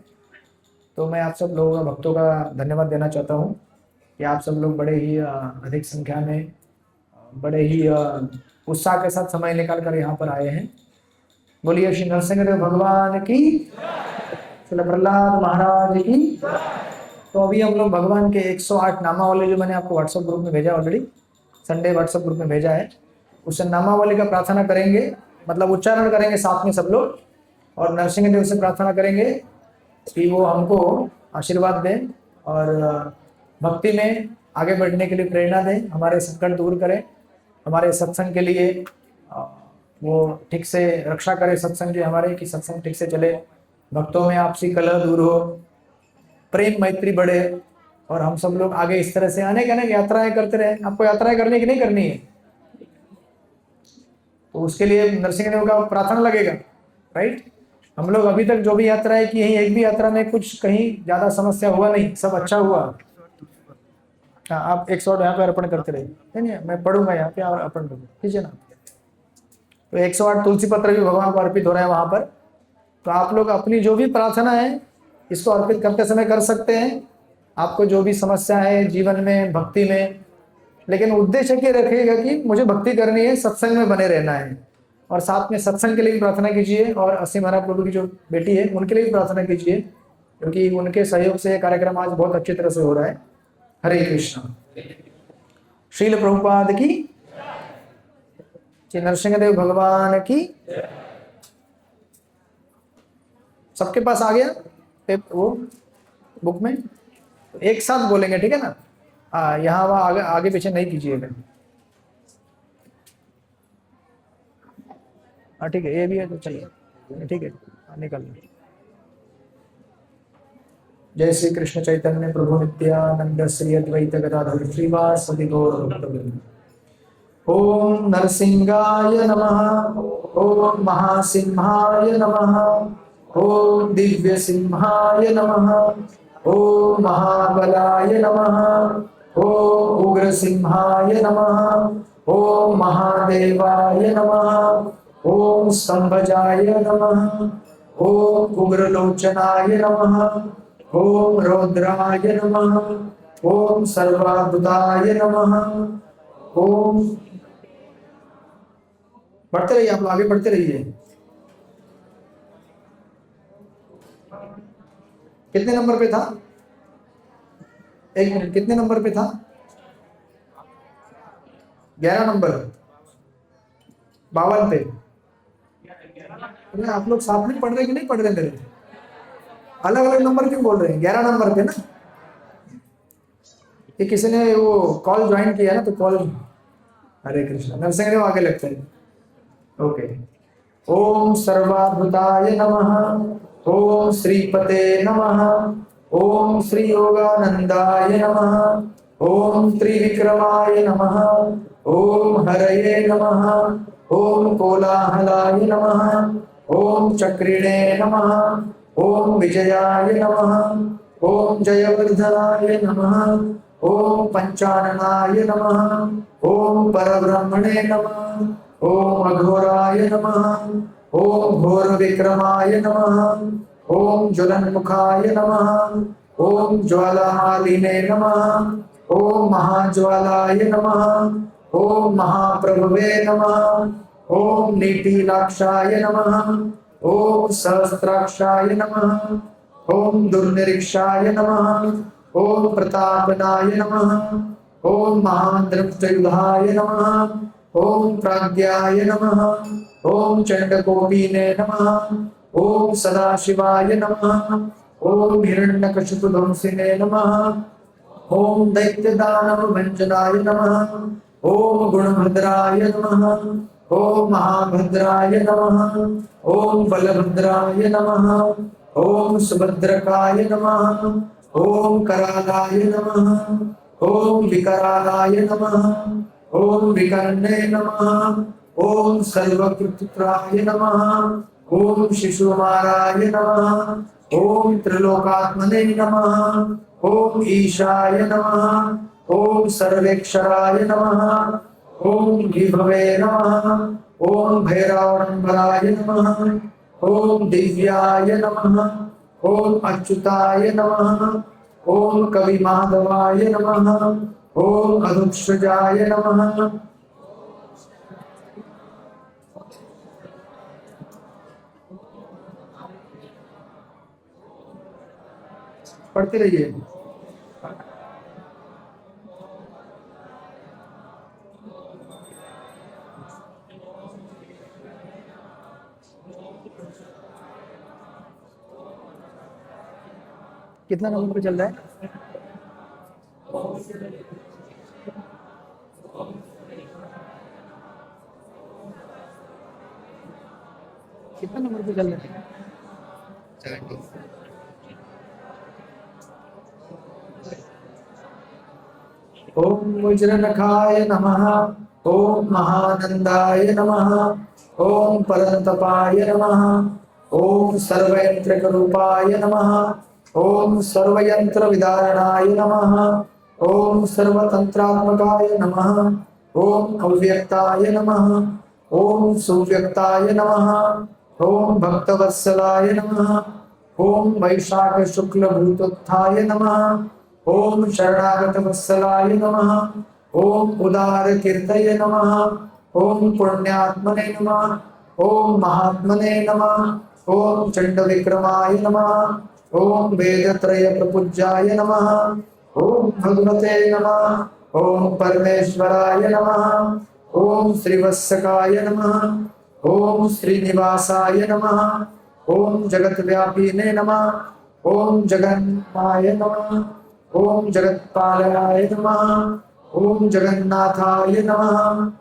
तो मैं आप सब लोगों का, भक्तों का धन्यवाद देना चाहता हूँ कि आप सब लोग बड़े ही अधिक संख्या में, बड़े ही उत्साह के साथ समय निकाल कर यहाँ पर आए हैं। बोलिए श्री नरसिंह देव भगवान की, श्री प्रहलाद महाराज की। तो अभी हम लोग भगवान के 108 नामावली जो मैंने आपको व्हाट्सएप ग्रुप में भेजा, ऑलरेडी संडे व्हाट्सएप ग्रुप में भेजा है, उस नामावली का प्रार्थना करेंगे, मतलब उच्चारण करेंगे साथ में सब लोग, और नरसिंह देव से प्रार्थना करेंगे कि वो हमको आशीर्वाद दें और भक्ति में आगे बढ़ने के लिए प्रेरणा दें, हमारे संकट दूर करें, हमारे सत्संग के लिए वो ठीक से रक्षा करे सत्संग की हमारे, कि सत्संग ठीक से चले, भक्तों में आपसी कलह दूर हो, प्रेम मैत्री बढ़े, और हम सब लोग आगे इस तरह से अनेक अनेक यात्राएं करते रहे। आपको यात्राएं करनी कि नहीं करनी है, तो उसके लिए नरसिंह देव का प्रार्थना लगेगा, राइट। हम लोग अभी तक जो भी यात्राएं की हैं, एक भी यात्रा में कुछ कहीं ज्यादा समस्या हुआ नहीं, सब अच्छा हुआ। हाँ, आप 108 यहाँ पे अर्पण करते रहिए, नहीं मैं पढ़ूंगा यहाँ पे और अर्पण करूँगा, कीजिए ना। तो 108 तुलसी पत्र भी भगवान को अर्पित हो रहा है वहां पर। तो आप लोग अपनी जो भी प्रार्थना है इसको अर्पित करते समय कर सकते हैं, आपको जो भी समस्या है जीवन में, भक्ति में, लेकिन उद्देश्य क्या रखिएगा कि मुझे भक्ति करनी है, सत्संग में बने रहना है, और साथ में सत्संग के लिए भी प्रार्थना कीजिए, और असीम हरा प्रभु की जो बेटी है उनके लिए भी प्रार्थना कीजिए, क्योंकि उनके सहयोग से ये कार्यक्रम आज बहुत अच्छी तरह से हो रहा है। हरे कृष्ण। श्रील प्रभुपाद की, श्री नरसिंह देव भगवान की। सबके पास आ गया वो बुक में, एक साथ बोलेंगे, ठीक है ना। हाँ, यहाँ वहाँ आगे आगे पीछे नहीं कीजिएगा। हाँ ठीक है, ये भी है तो चलिए, ठीक है, निकल। जय श्री कृष्ण चैतन्य प्रभु नित्यानंद श्री अद्वैत गदाधर श्रीवासदि गौर भक्तवृंद। ओम नरसिंहाय नमः, ओम महासिंहाय नमः, ओम दिव्य सिंहाय नमः, ओम महाबलाय नमः, ओम उग्र सिंहाय नमः, ओम महादेवाय नमः, ओम स्तंभजाय नमः, ओम उग्रलोचनाय नमः, ओम रौद्राय नमः, ओम सर्वाद्भुताय नमः, ओम। बढ़ते रहिए, आप लोग आगे बढ़ते रहिए। कितने नंबर पे था? एक मिनट, कितने नंबर पे था? 11 नंबर, 52 पे। आप लोग साथ में पढ़ रहे कि नहीं पढ़ रहे? मेरे अलग अलग नंबर क्यों बोल रहे हैं? 11 नंबर पे ना, कि किसी ने वो कॉल ज्वाइन किया ना, तो कॉल। हरे कृष्ण। नरसिंह देव आगे लगते हैं, ओके। ओम सर्वाद्भुताय नमः, ओम श्रीपते नमः, ओम श्री योगानंदाय नमः। ओम त्रिविक्रमाय नमः। ओम हरये नमः। ओम कोलाहलाय नमः। ओम चक्रिणे नमः। ओम विजयाय नमः। ओम जयवर्धनाय नमः। ओम पंचाननाय नमः। ओम परब्रह्मणे नमः। ओम अघोराय नमः। ओम घोर विक्रमाय नमः। ओम ज्वलन्मुखाय नमः। ओम ज्वालामालिने नमः। ओम महाज्वालाय नमः। ओम महाप्रभवे नमः। ओम नीतिलाक्षाय नमः। ओम सहस्त्राक्षाय नमः। ओम दुर्निरीक्षाय नमः। ओम प्रतापनाय नमः। ओम महाद्रष्टयुधाय नमः। ओम प्राज्ञाय नमः। ओम चंडकोपीने नमः। ओम सदाशिवाय नमः। ओम हिरण्यकशिपुध्वंसिने नमः। ओम दैत्यदानव भंजनाय नमः। ओम गुणभद्राय नमः। ओम महाभद्राय नमः। ओम बलभद्राय नमः। ओम सुभद्रकाय नमः। ओम करालाय नमः। ओम विकरालाय नमः। ओम विकर्णे नमः। ओम सर्वकृत्राय नमः। ओम शिशुमाराय नमः। ओम त्रिलोकात्मने नमः। ओम ईशाय नमः। ओम सर्वेक्षराय नमः। ओम विभवे नमः। ओम भैरवरंबराय नमः। ओम दिव्याय नमः। ओम अच्युताय नमः। ओम कवि माधवाय नमः। ओम अधुक्षजाय नमः। पढ़ते रहिए। कितना नंबर पे चल रहा है? कितना नंबर पे चल रहा है? ओम वज्रनखाय नमः। ओम महानंदाय नमः। ओम परंतपाय नमः। ओम सर्वयंत्रकरूपाय नमः। ओम सर्वयंत्र विदारणाय नमः। ओम सर्वतंत्रात्मकाय नमः। ओम अव्यक्ताय नमः। ओम सुव्यक्ताय नमः। ओम भक्तवत्सलाय नमः। ओम वैशाख शुक्ल भूतोत्थाय नमः। ओम शरणागत वत्सलाय नमः। ओम उदार कीर्तये नमः। ओम पुण्यात्मने नमः। ओम महात्मने नमः। ओम चंड विक्रमाय नमः। ओम वेदत्रय प्रपूज्याय नमः। ओम भगवते नमः। ओम परमेश्वराय नमः। ओम श्रीवत्सकाय नमः। ओम श्रीनिवासाय नमः। ओम जगतव्यापिने नमः। ओम जगन्माय नमः। ओम जगत्पालयाय नमः। ओम जगन्नाथाय नमः।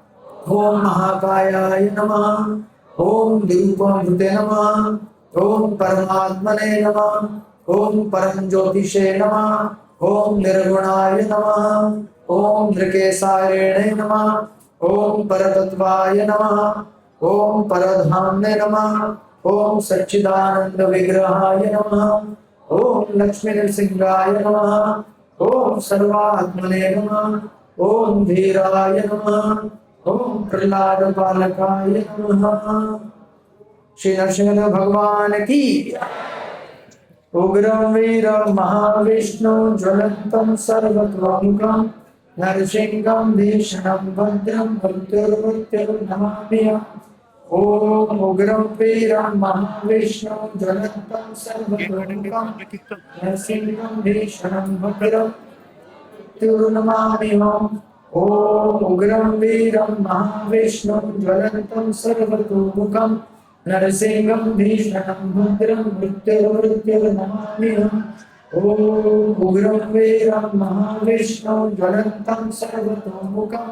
ओम महाकायाय नमः। ओम निरूपमृते नमः। ओम परमात्मने नमः। ओम परम ज्योतिषे नमः। ओम निर्गुणाय नमः। ओम नृकेशायणे नमः। ओम परतत्वाय नमः। ओम परधाम्ने नमः। ओम सच्चिदानंद विग्रहाय नमः। ओम लक्ष्मी नृसिंहाय नमः। ओम सर्वात्मने नमः। ओम धीराय नमः। ओम प्रहलाद बालकाय नमः। श्री नरसिंह भगवान की। उग्रं वीरं महाविष्णु ज्वलन्तं सर्वतोमुखं नरसिंहं भीषणं भद्रं मृत्युर्मृत्युर्नमाम्यहम्। ओम उग्रं वीरं महाविष्णु ज्वलन्तं सर्वतोमुखं नरसिंहं भीषणं भद्रं मृत्युर्नमाम्यहम्। ओम उग्रं वीरं महाविष्णु ज्वलन्तं सर्वतोमुखं नरसिंहं भीषणं भद्रं मृत्युर्मृत्युर्नमाम्यहम्। ओम उग्रं वीरं महाविष्णु ज्वलन्तं सर्वतोमुखं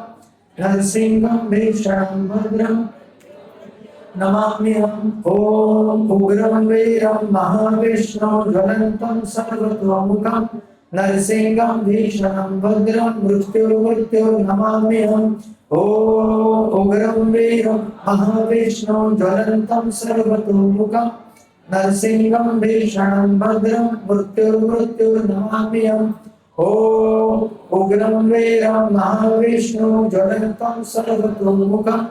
नरसिंहं भीषणं भद्रं नमाम्यहम् ॐ उग्रं वीरं महाविष्णुं ज्वलन्तं सर्वतोमुखं नरसिंहं भीषणं भद्रं मृत्युर्नमाम्यहम् ॐ उग्रं वीरं महाविष्णुं ज्वलन्तं सर्वतोमुखं नरसिंहं भीषणं भद्रं मृत्युर्नमाम्यहम् ॐ उग्रं वीरं महाविष्णुं ज्वलन्तं सर्वतोमुखं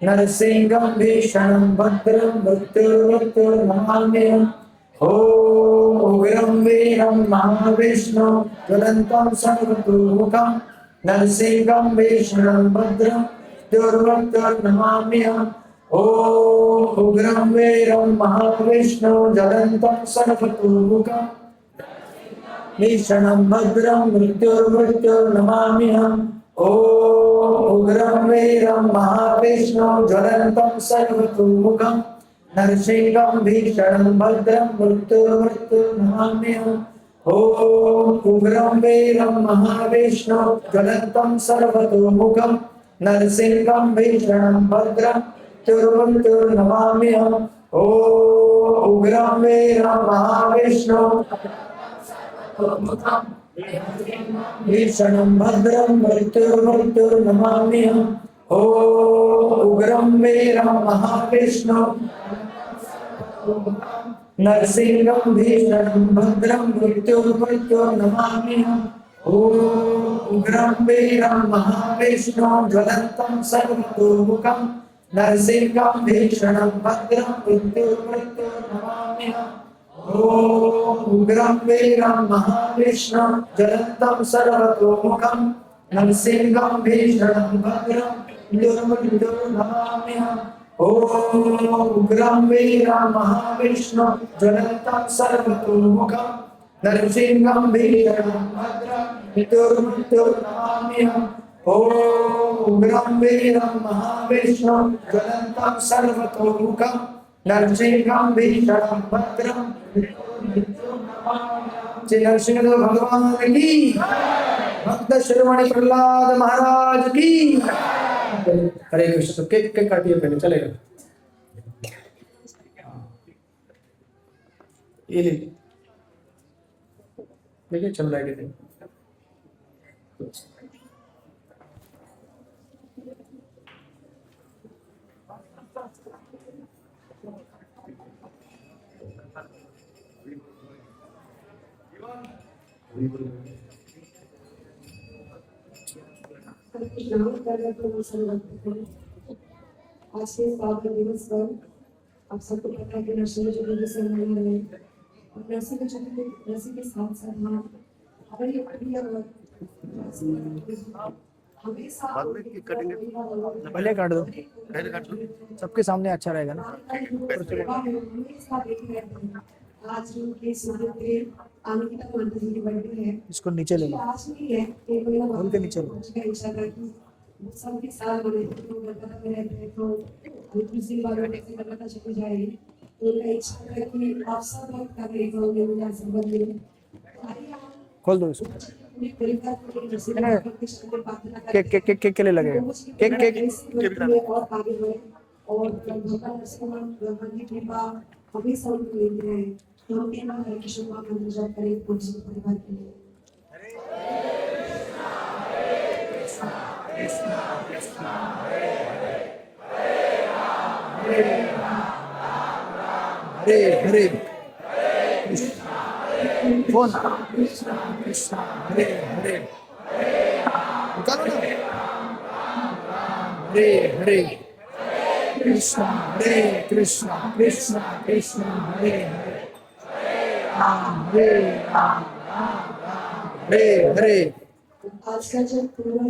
नरसिंहं भीषणं भद्रं मृत्युर्नमाम्यहम् ॐ उग्रं वीरं महाविष्णुं ज्वलन्तं सर्वतोमुखं नरसिंहं भीषणं भद्रं मृत्युर्नमाम्यहम् ॐ उग्रं वीरं महाविष्णुं ज्वलन्तं सर्वतोमुखं भीषणं भद्रं मृत्युर्नमाम्यहम् ॐ उग्रं वीरं महाविष्णुं ज्वलन्तं सर्वतोमुखं नरसिंहं भीषणं भद्रं मृत्युर्नमाम्यहम् ॐ उग्रं वीरं महाविष्णुं ज्वलन्तं सर्वतोमुखं नरसिंहं भीषणं भद्रं मृत्युर्नमाम्यहम् ॐ उग्रं वीरं महाविष्णुं भीषणं भद्रं मृत्युर्नमाम्यहम् ॐ उग्रं वीरं महाविष्णुं नरसिंहं भीषणं भद्रं मृत्युर्नमाम्यहम् ॐ उग्रं वीरं महाविष्णुं ज्वलन्तं सर्वतोमुखं नरसिंहं भीषणं भद्रं मृत्युर्नमाम्यहम् ॐ उग्रं वीरं महाविष्णुं ज्वलन्तं सर्वतोमुखं नरसिंहं भीषणं भद्रं मृत्युर्नमाम्यहम् ॐ उग्रं वीरं महाविष्णुं ज्वलन्तं सर्वतोमुखं नरसिंहं भीषणं भद्रं मृत्युर्नमाम्यहम् ॐ उग्रं वीरं महाविष्णुं ज्वलन्तं सर्वतोमुखं नरसिंहं भीषणं भद्रं श्री नरसिंह भगवान की, भक्त शिरोमणि प्रहलाद महाराज की। हरे कृष्ण। तो केक काटिए पहले, चलेगा? ये ले देखिए चल रहा है कि नहीं। आज के बाबा दिवस पर आप सबको पता है कि नरसिंह चतुर्थी से मना रहे हैं और नरसिंह के साथ साथ हम हमारी प्रिय हमेशा पहले काट दो, पहले काट दो, सबके सामने अच्छा रहेगा ना। हमेशा देख रहे हैं आज के सूर्य के अंकिता माता जी की बर्थडे है। इसको नीचे ले लो, आज नहीं है, एक महीना खोल के नीचे लो। इच्छा था कि वो सबके साथ बने तो गलता में रहते हैं तो कुछ दिन बाद में ऐसे गलता चली जाएगी। तो उनका इच्छा था कि आप सब लोग का एक होंगे मुझे आशीर्वाद मिले। खोल दो इसको। पूरी परिवार को नरसिंह भगवान के शरण प्रार्थना केक केक केक केक के लिए लगेगा, केक केक और आगे बढ़े और भगवान नरसिंह भगवान की कृपा हमेशा उनको लेते रहे। तो हम कहना है कि शुभ मंत्र जाप करें पूरी परिवार के लिए। हरे हरे कौन कृष्णा हरे हरे निकालो ना। हरे हरे कृष्णा हरे कृष्णा कृष्णा कृष्णा हरे हरे राम हरे राम हरे हरे। आज का जो पूरा